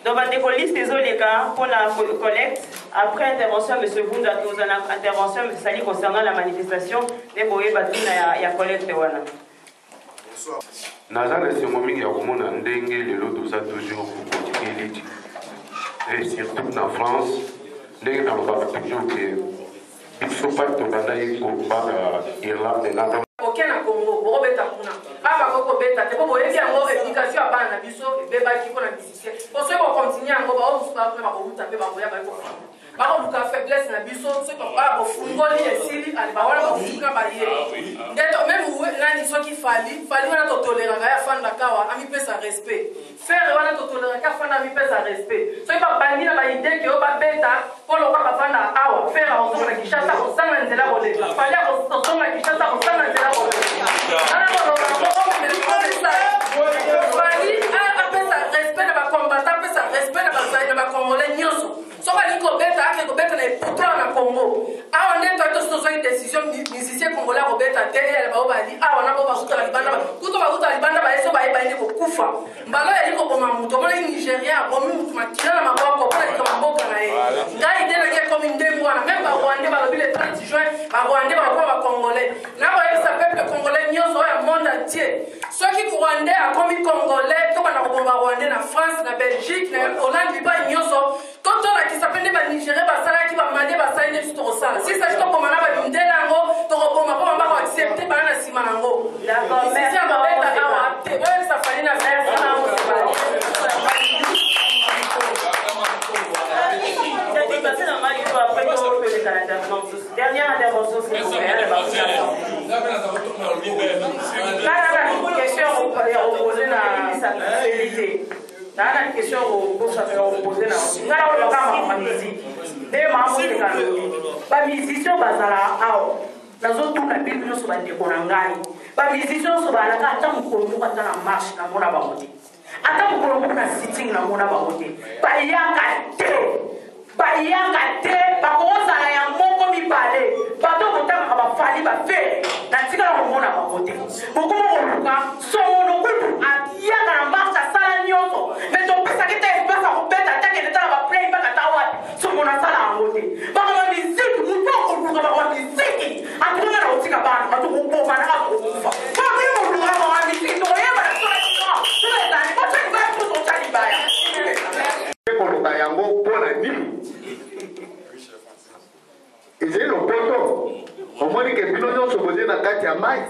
Donc, on décollise les cas pour la collecte. Après intervention, M. Bounda, nous avons intervention, M. Sali, concernant la manifestation, les boyés battus, il y a collecte. Bonsoir. Nazar, c'est moi qui ai demandé les lots toujours pour continuer l'étude. Et surtout en France, les gens ne savent toujours qu'il ne faut pas que tu ailles au bar Irlande et Nathan. Aucun à Congo, vous êtes à Kuna. Ah, ma coco bêta, tu peux vous aider à avoir une éducation à Bana Bisso, et Béba qui font la musicien. Pour ceux qui continuent à avoir, on se parle de vous taper, on va vous par contre, la faiblesse na biso, c'est qu'on va au fungoli et sili, allez, bah voilà, on va barrière. Même où là, ils sont qui fallait on a tolérer, à fin de la kawa, à mi pèse à respect. Faire, on a tolérer, à fin de mi pèse à respect. C'est pas banni la idée que on va bêta, pour le voir à fin de la awa, faire en son la kichasa, on s'en a de la volée. Fallait en son la kichasa, on s'en a de la volée. Alors, fallait à pèse à respect de ma combattant, pèse à respect de ma congolais, nyoso. Soka liko beta ake ko beta na pourtant na Congo. Ah on est dans une décision musicien congolais ko beta tele ba obali ah on a ba kuta la libanda kuto ba kuta libanda ba eso ba eba ko kufa. Mbalo ya liko ko mamuto mo Nigeria ko mi mutu makina na maboko ko liko maboka na ye. Ngai de la comme une demo na même ba Rwanda ba le 30 juin ba Rwanda ba ko ba congolais. Na ba esa peuple congolais nyoso ya monde tie soki Rwandais akomi Congolais tokana koboma Rwandais na France na Belgique na Hollande liba nyonso totolakisa mpe nde banigérien basalaki bamande basali nde biso tokosala si saji tokoma na babindela yango tokoboma mpo bamba koaccepte bana na nsima nango sisi ya babeta awa te boyebisa fali na dernière intervention, s'il vous plaît. Question opposée na la question opposée na la musique. Ba musicien bazala awo. Nazo tuna bibi no so ba dekonangai. Ba musicien so ba la ka ta mukolo ko ta na marche na mona ba moti. Ata mukolo ko na sitting na mona ba moti. Ba yaka te bakozala ya moko mibale bato kotanga bafali bafe na tikala komona bango te bokoma koluka somono kutu ayaka na marche asala nyonso me topesaki te espase akobeta takende tala baplai mpaka ta wapi somono asala yango te bakoma miziki moto akoluka bakoma miziki atonga na kotika bana bato kokoma na akokufa baki koluka bakoma miziki tokoyeba na soletani botali baya po totali baya koluka yango mpona nini ezali lopoto omoni ke bino nyonso boze na kati ya mai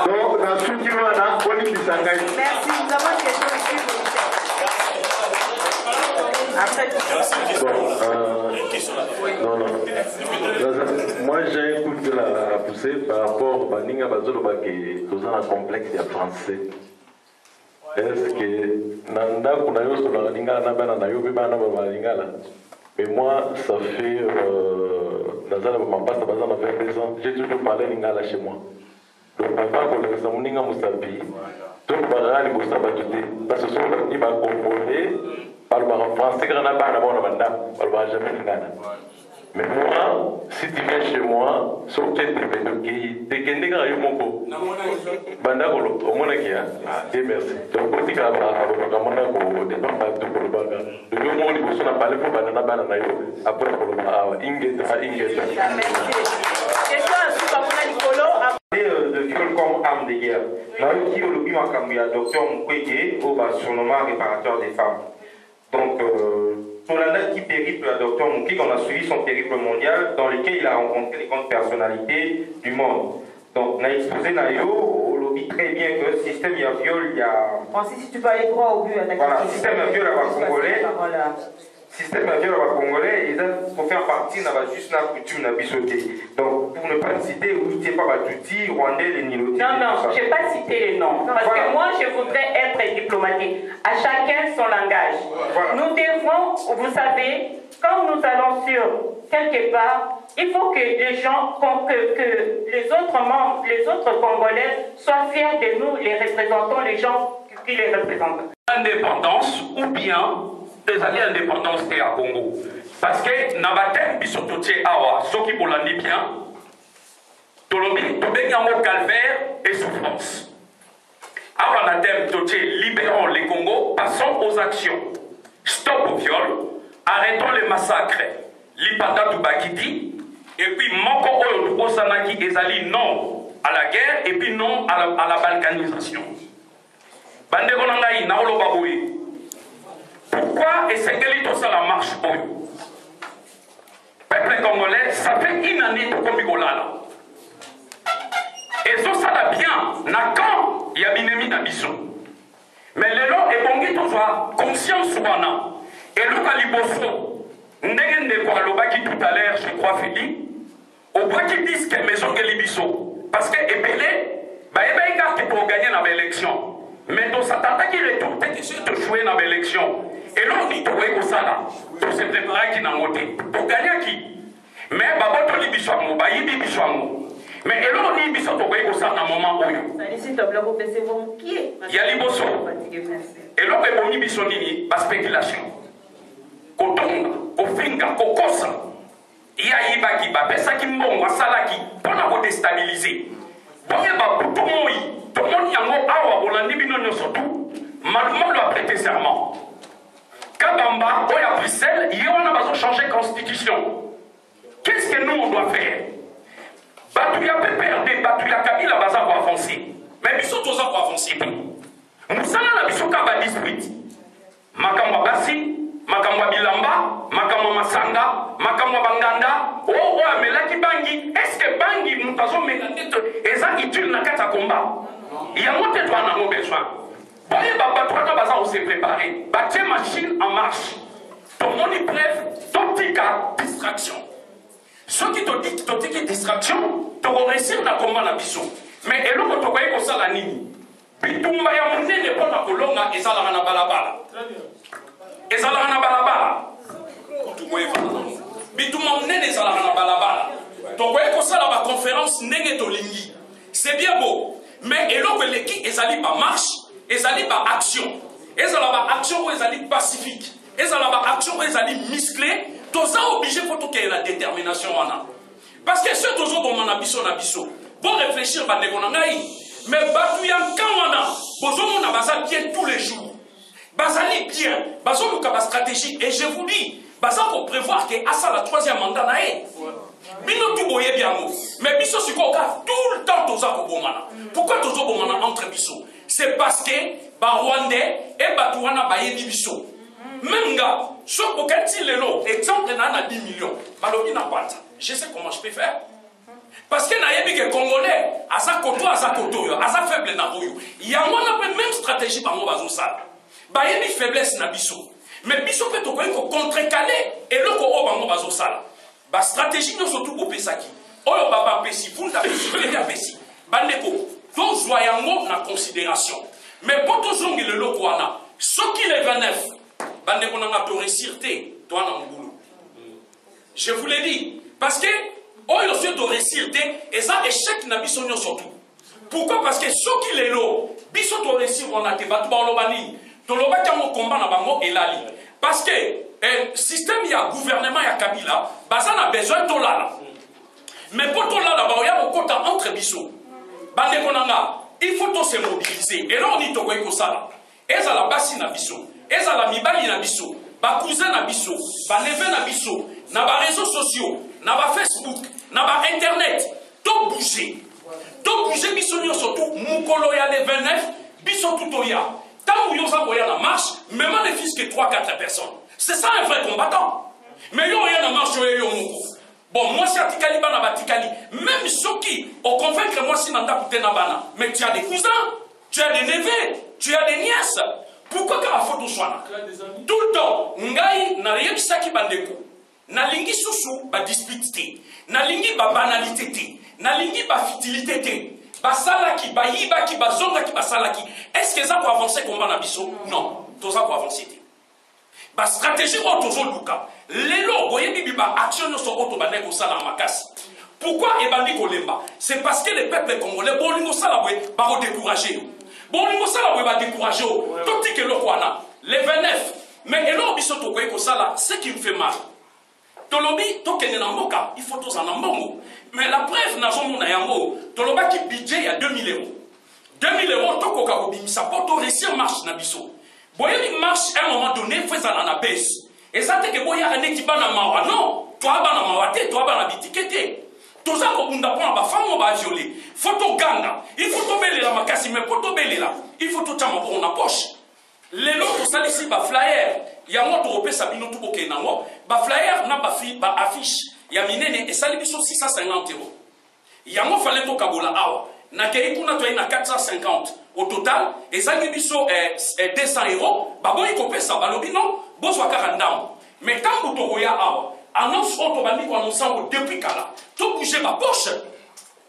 donc nasuki wana bolimbisa ngai. Merci, nous avons une question ici. Moi j'ai un coup de la poussée par rapport à Baninga Bazolo qui est dans un complexe français. Est-ce que Nanda Kunayo sur la Lingala Nabana Nayo Bana Lingala? Mais moi, ça fait ma passe à 22 ans, j'ai toujours parlé Lingala chez moi. Donc, avant qu'on les ait Moninga Moussapi, tout le barrage est Moussapi, parce que ce qui va composer, par le français, il n'y a pas de jamais Lingala. Mais moi, si tu viens chez moi, sauf que tu es quelqu'un qui est moko. Bandakolo, au moins qui a. Et merci. Donc, quand tu as un départ de tout le bagage, le moment où tu as parlé pour Banana Banana, après pour le Ingeta. De viol comme arme de guerre. Là, qui au lobby il y a docteur Mukwege, au surnommant réparateur des femmes. Donc, Tolanda qui périple à Dr Mukwege, on a suivi son périple mondial dans lequel il a rencontré les grandes personnalités du monde. Donc, on a exposé Nayo au lobby très bien que le système il y a viol, il y a. Francis, si tu peux aller droit au but à ta question. Voilà, système il y a viol à Congolais. Système il y a viol à Congolais, et ça, pour faire partie, on a juste la coutume de bisoter. Donc, pour ne pas citer, oui, c'est pas Batuti, Rwandais, les Nilotis. Non, je n'ai pas cité les noms. Parce que moi, je voudrais être diplomatique. À chacun son langage. Nous devons, vous savez, quand nous allons sur quelque part, il faut que les gens, que les autres membres, les autres Congolais soient fiers de nous, les représentants, les gens qui les représentent. Indépendance ou bien des alliés indépendance et à Congo. Parce que Nabatem bisototie awa, ceux qui bolandi bien, Tolobi, Tobenyango calvaire et souffrance. Awa Natem Totie, libérons les Congos, passons aux actions. Stop au viol, arrêtons les massacres. Lipata Toubakidi, et puis Moko Oyo Sanaki Ezali non à la guerre et puis non à la balkanisation. Bande Ronangaï, Naolo Baboui. Pourquoi est-ce que ça la marche Oyo? Peuple congolais, ça fait une année comme Bigolala. Et ça, ça va bien. Nakan, il y a Binemi Nabiso. Mais le long est bon, il soit conscience souvana. Et le caliboso, Ndegen de Koualobaki tout à l'heure, je crois, Philippe, au bout qu'ils disent que maison que Libiso. Parce que Ebele, bah, il y a pour gagner dans l'élection. Mais dans sa tata qui retourne, peut-être que tu joues dans l'élection. Et là, on dit que tu es au Sala. Tout se préparer qui n'a voté. Pour gagner qui? Mais Baboto Libisouamo, Bayibi Bisouamo. Mais là, on dit que tu es au Sala dans le moment où il y a Liboso. Et là, on dit que tu es la spéculation. Kotonga, Kofinga, Kokosa. Il y a Ibaki, Bapesa qui m'ont Salaki pour la déstabiliser. Donc, tout le monde y a un awa, Bolandi Binono surtout, Malmo lui a prêté serment. Kabamba, où il y a Bruxelles, il y a besoin de changer de constitution. Qu'est-ce que nous on doit faire? Batouya PPRD, Batouya Kabila, Baza va avancer. Mais na biso ka ba dispute makambo basi makambo bilamba makambo masanga makambo banganda o amelaki bangi est-ce que bangi mutazo melande eza utile na kata komba yango te twana mo besoin boye babatwaka baza on s'est préparé batie machine en marche tomoni bref totika distraction ceux qui te dit totiki distraction tokoresir na komba na biso mais eloko tokoyi kosala nini bitumba ya monene mpona kolonga ezalaka na balabala ezalaka na balabala bituma monene ezalaka na balabala tokoyi kosala baconférence ndenge tolingi c'est bien beau mais eloko eleki ezali bamarche ezali baaction ezala baaction oyo ezali pacifique ezala baaction oyo ezali musclé toza obligé po tokeye na détermination wana parce que ceux tozoboma na biso bon réfléchir bandeko na ngai mais bato ya nkan wana bozomona baza bien tous les jours bazali bien bazoluka bastratégie et je vous dis baza ko prévoir ke asala troisième mandat na ye bino tu boyebi yango mais biso sikoka tout le temps toza kobomana pourquoi tozobomana entre biso c'est parce que barwandais et bato wana bayebi biso même nga so okati lelo exemple na 10 millions balobi na kwata je sais comment je peux faire parce que nayebi que congolais aza koto yo aza faible na oyo yango na pe même stratégie bango bazosala bayebi faiblesse na biso mais biso pe tokoki ko contrecaler eloko oyo bango bazosala ba stratégie nyonso tu kopesaki oyo baba pesi funda pesi ya pesi bandeko tozwa yango na considération mais po tozongi leloko wana soki le 29 bandeko nanga to réussir te toi na mbulu je vous l'ai dit parce que oyo so to réussir te eza échec na biso nyonso tu pourquoi parce que soki lelo biso to réussir wana te bato baloba nini tolobaki yango komba na bango elali parce que système ya gouvernement ya Kabila baza na besoin tolala mais po tolala baoya kokota entre biso bandeko nanga il faut to se mobiliser et là on dit tokoki kosala ezala basi na biso ezala mibali na biso bakousin na biso baneve na biso na baréseaux sociaux na bafacebook na bainternet to bouger biso nyonso tu mokolo ya le 29 biso tout oya tant yo za koya na marche même ne fils que 3-4 personnes c'est ça un vrai combattant mais yo ya na marche yo moko bon moi si atikali bana batikali même soki au convaincre moi si nanda kutena bana mais tu as des cousins tu as des neveux tu as des nièces pourquoi ka photo swana tout le temps ngai na yebisaki bandeko na lingi susu ba dispute te na lingi ba banalité te na lingi ba futilité te basalaki bayibaki bazongaki basalaki est-ce que ça pour avancer combat na biso non tout ça pour avancer ba stratégie o tozo luka lelo boyebi biba action so auto banek ko sala makasi pourquoi ebandi kolemba c'est parce que le peuple congolais bolingo sala boye ba ko décourager bolingo sala boye ba décourager tout que le kwana le 29 mais elo biso to ko sala ce qui me fait mal tolobi tokene na mboka il faut tous en mbongo mais la preuve na zomo na yango toloba ki budget ya 2000 euros 2000 euros tokoka kobimisa poto réussir marche na biso boyebi marche à un moment donné faut ça na baisse et ça te que boya neti bana mawa non toi bana mawa te toi bana bitikete toza ko bunda pona ba femme ba violer photo ganga il faut tomber la makasi mais poto belela il faut tout tama pour na poche les lots salisi ba flyer ya moto opesa bino tout boké nango ba flyer na ba fi ba affiche ya minene et sali biso 650 euros ya mo fallait to kabola awa na kei kuna to ina 450 au total et sali biso 200 euros ba boyi kopesa ba lobi non bozwa karandam mais quand vous to ya awa annonce auto bandi ko annonce depuis kala to bouger ba poche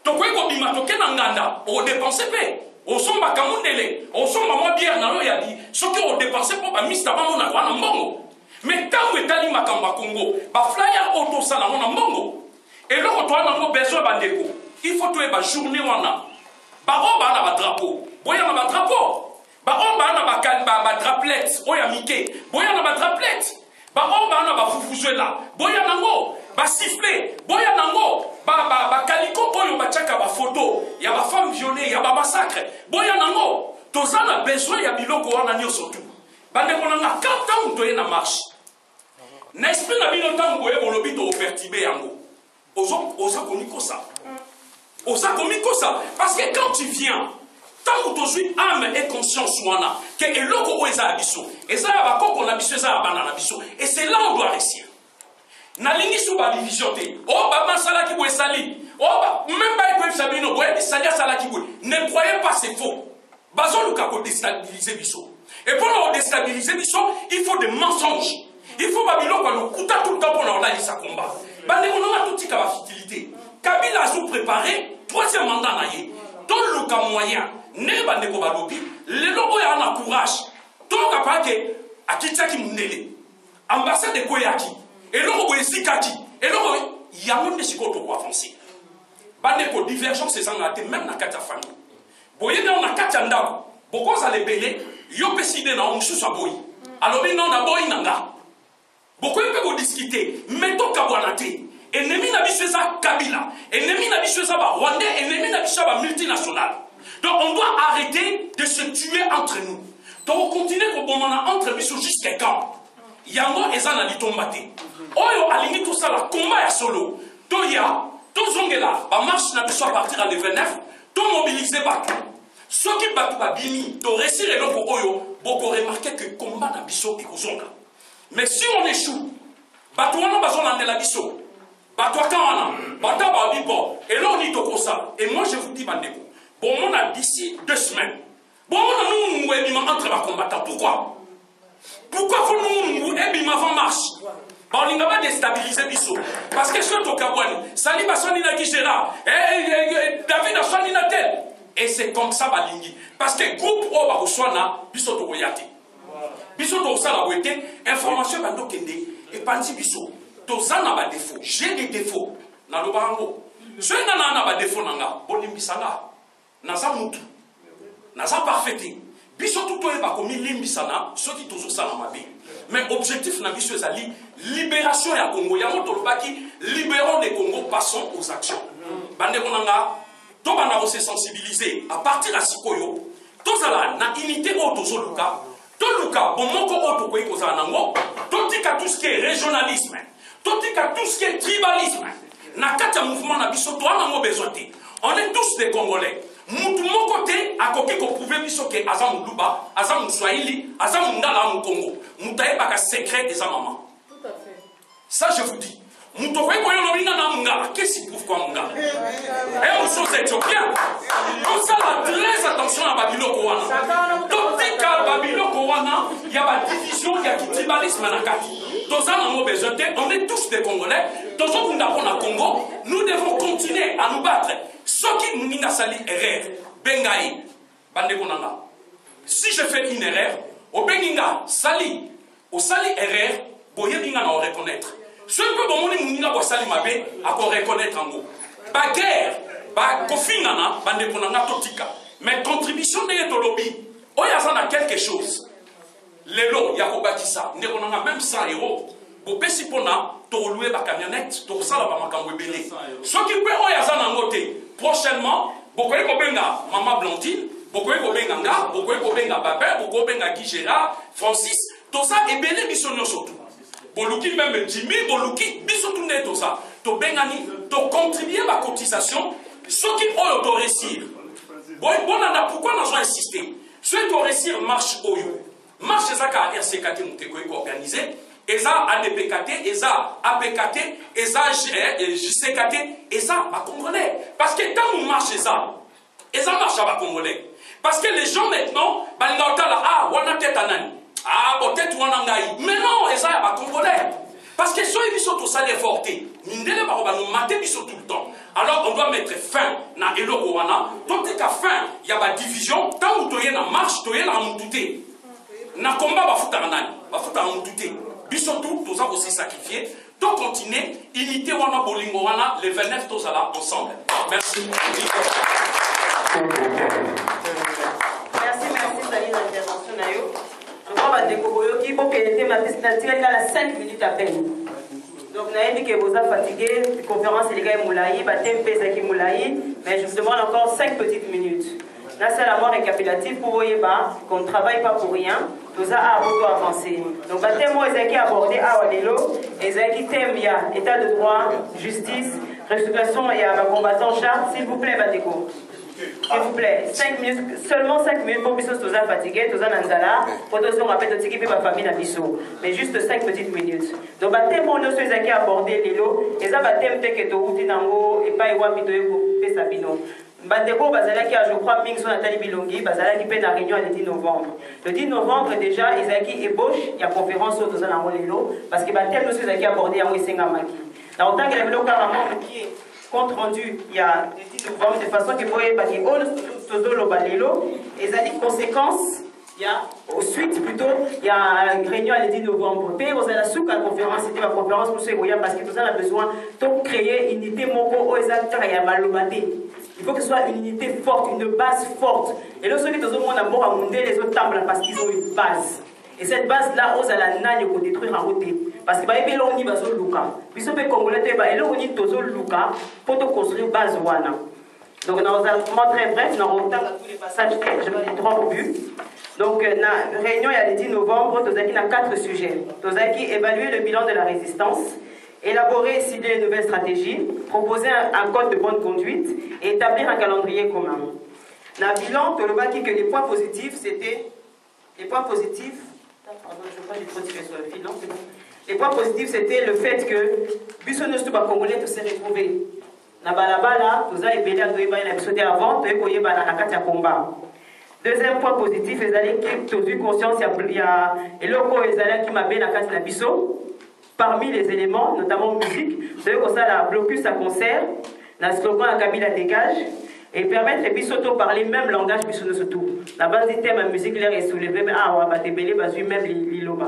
to ko ko bima to kena nganda o dépenser pe au somba kamundele au somba moi bière na lo ya di ce que on dépenser pour ba mista ba mona wana mbongo mais tant que tali makamba Congo ba flyer auto sala mona mbongo et là on doit avoir besoin bandeko il faut trouver ba journée wana ba oba na ba drapeau boya na ba drapeau ba oba na ba draplette oya mike boya na ba draplette ba oba na ba fufuzela boya nango ba siffler boya nango ba kaliko oyo ba chaka ba photo ya ba femme violée ya ba massacre boya nango tozana besoin ya biloko wana nyonso tu bandeko nanga quand to na marche na esprit na bino tango e bolobi to perturber yango oza komiko ça parce que quand tu viens tant que tu as âme et conscience, que eloko o eza abiso, eza bakoko na biso, eza abana na biso, et c'est là où on doit réussir. Nalingi sous ba division te. Oh ba sala ki boy sali. Oh ba même ba ko sabino boy salia sala ki boy. Ne croyez pas, c'est faux. Bazo luka ko déstabiliser biso. Et pour nous déstabiliser biso, il faut des mensonges. Il faut babilo ko no kuta tout le temps pour on a sa combat. Bande on a tout tika ba futilité. Kabila a sous préparé troisième mandat na ye. Don luka moyen. Ne bande ko balobi, le lobo ya na courage. Ton kapake akitaki mundele. Ambassade de Koyaki. Et l'on voit ici Kaki. Et l'on il y a même des psychos pour avancer. Bandeko divergence c'est ça même dans quatre familles. Boye on a quatre andako. Beaucoup ça les belé, yo décider na musu sa boy. Alors non na boy nanga. Beaucoup peut discuter, mais to kabwanate. Ennemi na biso ça Kabila, ennemi na biso ça Rwandais, ennemi na biso ba multinational. Donc on doit arrêter de se tuer entre nous. Donc on continue comme on a entre biso jusqu'à quand? Yango ezana litombate. Oyo alingi tout ça la combat ya solo. Toya, to zongela, ba marche na biso à partir à le 29, to mobiliser bateau. Ce qui bateau ba bini, to réussir eloko oyo, boko remarquer que combat na biso et kozonga. Mais si on échoue, bateau wana bazona ndela biso. Bateau kana, bateau ba bibo, et là on y toko ça. Et moi je vous dis bandeko, bon on a d'ici 2 semaines. Bon on a nous entre les combattants. Pourquoi? Pourquoi faut-nous avant marche? On n'a pas déstabilisé Bissot. Parce que sur Tokabouani, Sali Bassonina Gijera, David Aswanina tel. Et c'est comme ça, Balingi. Parce que groupe Oba Oswana, Bissot Togoyati. Bissot Tosala Boete, information Bando Kende, et Panti Bissot. Tosana ba défaut. J'ai des défauts. Dans le barango. Ceux qui n'ont pas de défaut, Bonimbisanga. Naza Moutou. Naza Parfaité. Biso tout est pas comme limbisana, ceux qui tous ça dans ma vie. Mais objectif na biso ezali libération ya Congo. Ya moto lobaki libérons les Congo, passons aux actions. Bande konanga to bana se sensibiliser à partir à sikoyo. To zala na unité o to zoluka. To luka bon moko o to koyi kozala nango. To tika tout ce qui est régionalisme. To tika tout ce qui est tribalisme. Na kata mouvement na biso to ana mo besoin. On est tous des Congolais. Moutou mon côté, à côté qu'on pouvait biso que Azam Luba, Azam Swahili, Azam Ndala Mkongo. Moutaye baka secret des mamans. Tout à fait. Ça je vous dis. Moutou koy koy lobina na Mungala. Qu'est-ce qu'il prouve quoi Mungala? Et on sont éthiopiens. Comme ça là, très attention à Babilo Kowana. Tika Babilo Kowana, il y a la division, il y a qui tribalisme na kati. On est tous des Congolais. Dans un Congo, nous devons continuer à nous battre. Ce qui nous n'a sali erreur, Bengaï, Bandekonanga. Si je fais une erreur, au Benginga, sali, au sali erreur, Boyebinga na reconnaître. Ce que bon monde n'a pas sali mabe, à reconnaître en gros. Baguerre, ba kofingana, Bandekonanga totika. Mais contribution de lobby, oyazana quelque chose. Lelo, Yakobakisa, on a même 100 €. Bopesi pona, to louer ba camionnette, to sala ba makambo ebele. Ce qui peut oyazana ngote. Prochainement, bokoye kobenga Maman Blandine, bokoye kobenga nga, bokoye kobenga Babel, bokoye kobenga Guy Gérard, Francis, tout ça ebele bisonyo surtout. Boluki même Jimmy, Boluki, bisotou ne tout ça. To bengani, to contribuer ma cotisation, ce qui peut to réussir. Bon, pourquoi nous avons insisté? Ce qui peut réussir marche oyo. Marche ezaka RCKT muteko organisé, eza ADPKT, eza APKT, eza JCKT, eza ba Congolais. Parce que quand on marche eza marche à ba Congolais. Parce que les gens maintenant, balingota la wana tête anani. Peut-être wana ngai. Mais non, eza ba Congolais. Parce que ceux qui sont tous allés forter, mindele ba ba nous mater biso tout le temps. Alors on doit mettre fin na eloko wana, tant que fin, il y a ba division, tant où toye na marche, toye na mutute. Na combat bafuta nani bafuta mutute biso tout tous aussi sacrifié donc continuer unité wana bolingo wana le 29 tous là ensemble. Merci. Merci Sali l'intervention nayo. Je crois que Dekoboyo qui peut pénétrer ma destination à 5 minutes à peine. Donc on a dit que vous êtes fatigué, la conférence les gars Moulaï, baptême Pesaki Moulaï, mais je vous demande encore 5 petites minutes. Là, c'est la mort récapitulative pour vous qu'on ne travaille pas pour rien. Tout ça a beaucoup avancé. Donc, le thème est abordé à Wadelo, et c'est thème il y a état de droit, justice, restauration et un combattant charte. S'il vous plaît, Badeko. S'il vous plaît, 5 minutes, seulement 5 minutes pour Bisso Toza fatigué, Toza Nanzala, pour tous on rappelle de s'équiper ma famille à Bisso. Mais juste 5 petites minutes. Donc, bah, thème, on a ceux qui abordé l'élo, et ça va thème, t'es que tu routi nango, et pas y voir Pito et Sabino. Bandeko, Bazalaki, je crois, Ming, son Nathalie Bilongi, Bazalaki, paie la réunion le 10 novembre. Le 10 novembre, déjà, Isaki ébauche, il y a conférence sur Toza Nango l'élo, parce que bah, thème, nous, ceux qui abordé à Mouissenga Maki. Dans autant que les blocs carrément qui est compte rendu il y a le 10 novembre de façon que vous voyez parce que Tozolo Balelo et ça dit conséquence il y a au suite plutôt il y a une réunion le 10 novembre puis vous allez la sous la conférence c'était ma conférence pour ceux qui parce que tout ça a besoin de créer une unité moko aux acteurs il y a malobate il faut que ce soit une unité forte une base forte et là ceux qui sont au monde à bord à monter les autres tables parce qu'ils ont une base. Et cette base-là, on a la nagne pour détruire en route. Parce que bah, on y va sur Luka. Puis ce que Congolais, bah, on y tozo Luka pour construire base wana. Donc, dans un moment très bref, dans autant tous les passages, je vais aller droit au but. Donc, la réunion, il y a le 10 novembre, nous avons 4 sujets. Nous avons évaluer le bilan de la résistance, élaborer et cibler une nouvelle stratégie, proposer un code de bonne conduite et établir un calendrier commun. Dans le bilan, nous avons dit que les points positifs, c'était les points positifs. Pardon, je crois que j'ai trop tiré sur le fil, non, c'est bon. Les points positifs, c'était le fait que Bissonnestuba Congolais se s'est retrouvé. Nabalabala, nous avons ébélé à Doïba et l'épisode avant, nous avons eu un combat. Deuxième point positif, ils allaient qui ont eu conscience, il y a et locaux, ils allaient qui m'a bien la Bisso. Parmi les éléments, notamment musique, vous savez qu'on a blocus à concert, le slogan à Kabila dégage. Et permettre les Bissoto parler même langage Bissono surtout. La base du thème à musique l'air est soulevée, mais ah, on va tébélé, bah, même l'iloba.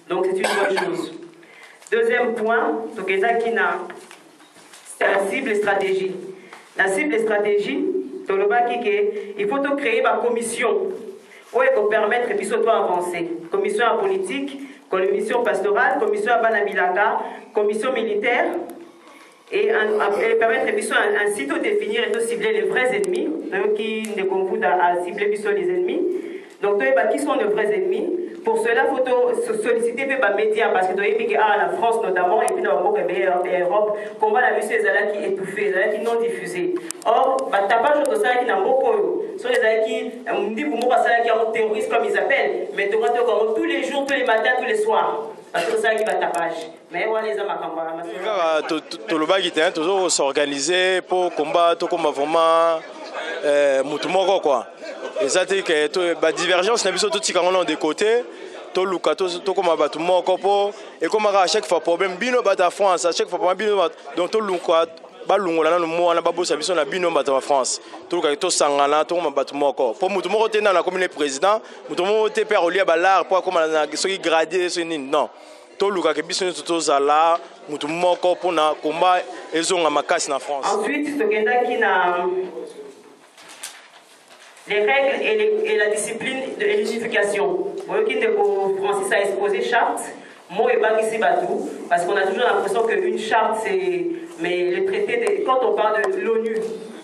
Donc c'est une bonne chose. Deuxième point, donc c'est la cible et stratégie. La cible et stratégie, il faut créer ma commission pour permettre les Bissoto avancer. Commission à politique, commission pastorale, commission à Banabilaka, commission militaire. Et permettre un site de définir et de cibler les vrais ennemis, qui ne concourent à cibler les ennemis. Donc, qui sont les vrais ennemis? Pour cela, il faut solliciter les médias, parce que la France notamment, et puis dans l'Europe, combat la musique qui est étouffée, qui non diffusée. Or, le tapage de ça qui n'a pas sont les qui ont terroriste comme ils appellent, mais tous les jours, tous les matins, tous les soirs. Parce que c'est ça qui va tapage. Mais on les a ma Tolobaki te toujours s'organiser pour combattre vraiment mutumoko quoi. Et ça dit que la divergence n'a pas tout tika on de côté. To luka to comme batu moko po et comme à chaque fois problème bino bata France à chaque fois problème bino donc to luka balungola na mo na babosa biso na bino bata France. To luka to sangana to comme batu moko. Pour mutumoko te na comme le président, mutumoko te père olia balar pour comme na soki gradé ce non. Toluka ke biso to zala mutu moko pona combat ezonga makasi na France. Ensuite, tokenda ki na les règles et la discipline de l'unification. Moi qui ndeko Francis a exposé charte, moi et Bagisi Batou, parce qu'on a toujours l'impression qu'une charte c'est mais le traité quand on parle de l'ONU,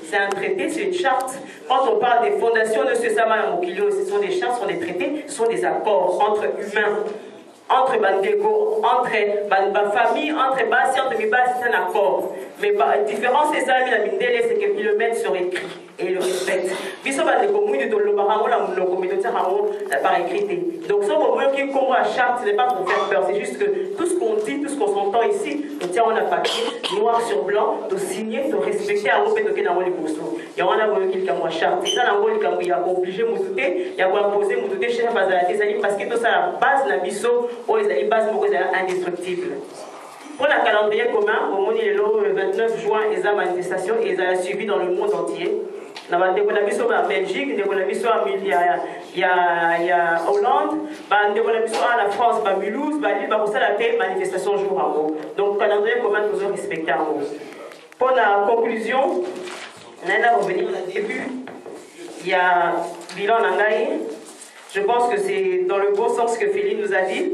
c'est un traité, c'est une charte. Quand on parle des fondations de ce Sama Mokilo, ce sont des chartes, ce sont des traités, ce sont des accords entre humains. Entre Bandego, entre ma famille, entre Bassi, entre mes Bassi, c'est un accord. Mais la différence, c'est ça, c'est qu'ils le mettent sur écrit et le respectent. Biso Bandego, nous, nous, par écrit. Donc, ce moment qui comme à charte, ce n'est pas pour faire peur, c'est juste que tout ce qu'on dit, tout ce qu'on s'entend ici, nous tient en papier, noir sur blanc, de signer, de respecter à l'opé de Kenamo les Bourseaux. Il y a un avoué qui a charte. Et ça, il y a obligé de m'outer, il y a imposé de m'outer chez Bazalati, parce que tout ça, la base, la biso, les bases indestructibles. Pour le calendrier commun, au moment le 29 juin, il y a manifestation et ils ont suivi dans le monde entier. Dans la Belgique, il y a Hollande, la France, Mulhouse, Lille, pour ça la manifestation jour en haut. Donc le calendrier commun, nous devons respecter en haut. Pour la conclusion, on va revenir au début. Il y a bilan Nangaï. Je pense que c'est dans le bon sens que Féline nous a dit.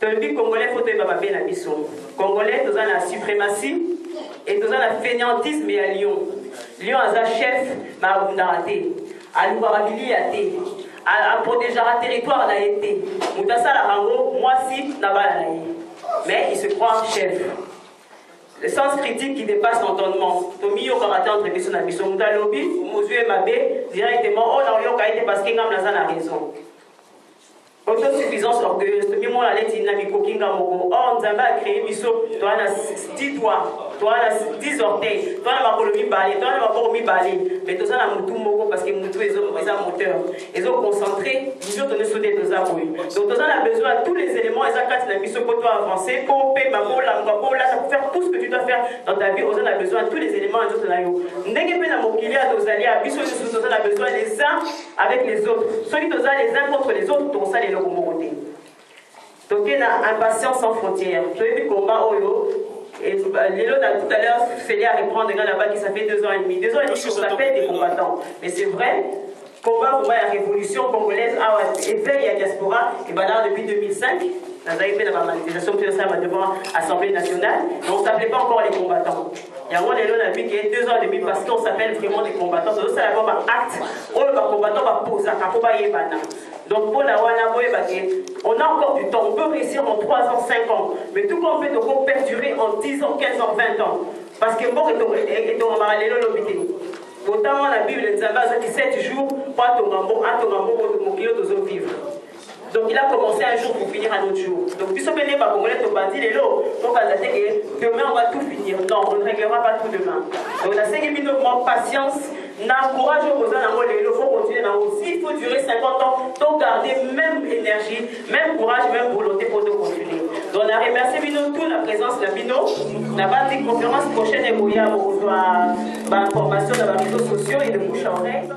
Dans le but congolais, il faut que bien la mission. Congolais, nous avons la suprématie et nous avons la fainéantisme et à Lyon. Lyon a un chef, mais à raté. À Louarabili, a été. À protéger un territoire, a été. Moutassa, la rango, moi, si, n'a pas la. Mais il se croit chef. le sens critique qui dépasse l'entendement. Tomi yo karaté entre biso na biso muta lobi mozue mabe directement oh na yo kaité parce que ngam naza na raison. Autosuffisance orgueilleuse, tomi mo la leti na mikoki ngamoko. Oh nzamba a créé biso toi na 10 doigts, toi na 10 orteils, toi na makolo mibale, toi na makolo mibale. Mais toza na mutu moko parce que mutu ezo moteur. Ezo concentré, biso tone soudé toza boy. Donc toza na besoin de tous les éléments et ça kati na biso pour toi avancer, pour payer ma pour la pour là pour faire tout ce que tu dois faire dans ta vie, on a besoin de tous les éléments et na yo. Ndenge pe na mokili a tozali a biso toza na besoin les uns avec les autres. Ceux qui toza les uns contre les autres, toza les loko mokoté. Donc il y a impatience sans frontières. Je vais combat Oyo. Et Lélo a tout à l'heure fait à reprendre là-bas qui ça fait 2 ans et demi. 2 ans et demi qu'on appelle des combattants. Mais c'est vrai, combat pour la révolution congolaise, éveil à diaspora, et ben là depuis 2005, on avait fait la manifestation devant l'Assemblée nationale, mais on ne s'appelait pas encore les combattants. Et avant Lélo a vu qu'il y a 2 ans et demi parce qu'on s'appelle vraiment des combattants. Donc ça va avoir un acte, on va combattant va poser, donc pour la on a encore du temps, on peut réussir en 3 ans, 5 ans, mais tout qu'on peut perdurer en 10 ans, 15 ans, 20 ans. Parce que bon, et on va aller l'obité. Autant la Bible, les Zambas, qui 7 jours, pas ton mambo, mon kilo de vivre. Donc il a commencé un jour pour finir un autre jour. Donc puisque on va congolais au bandit les lots, donc on a dit que demain on va tout finir. Non, on ne réglera pas tout demain. Donc on a 5 minutes de patience, courage aux besoins dans les lots, il faut continuer dans aussi, il faut durer 50 ans, donc garder même énergie, même courage, même volonté pour nous continuer. Donc on a remercié Bino tout la présence de Bino. On a pas de conférence prochaine et Moya pour avoir information dans les réseaux sociaux et de bouche à oreille.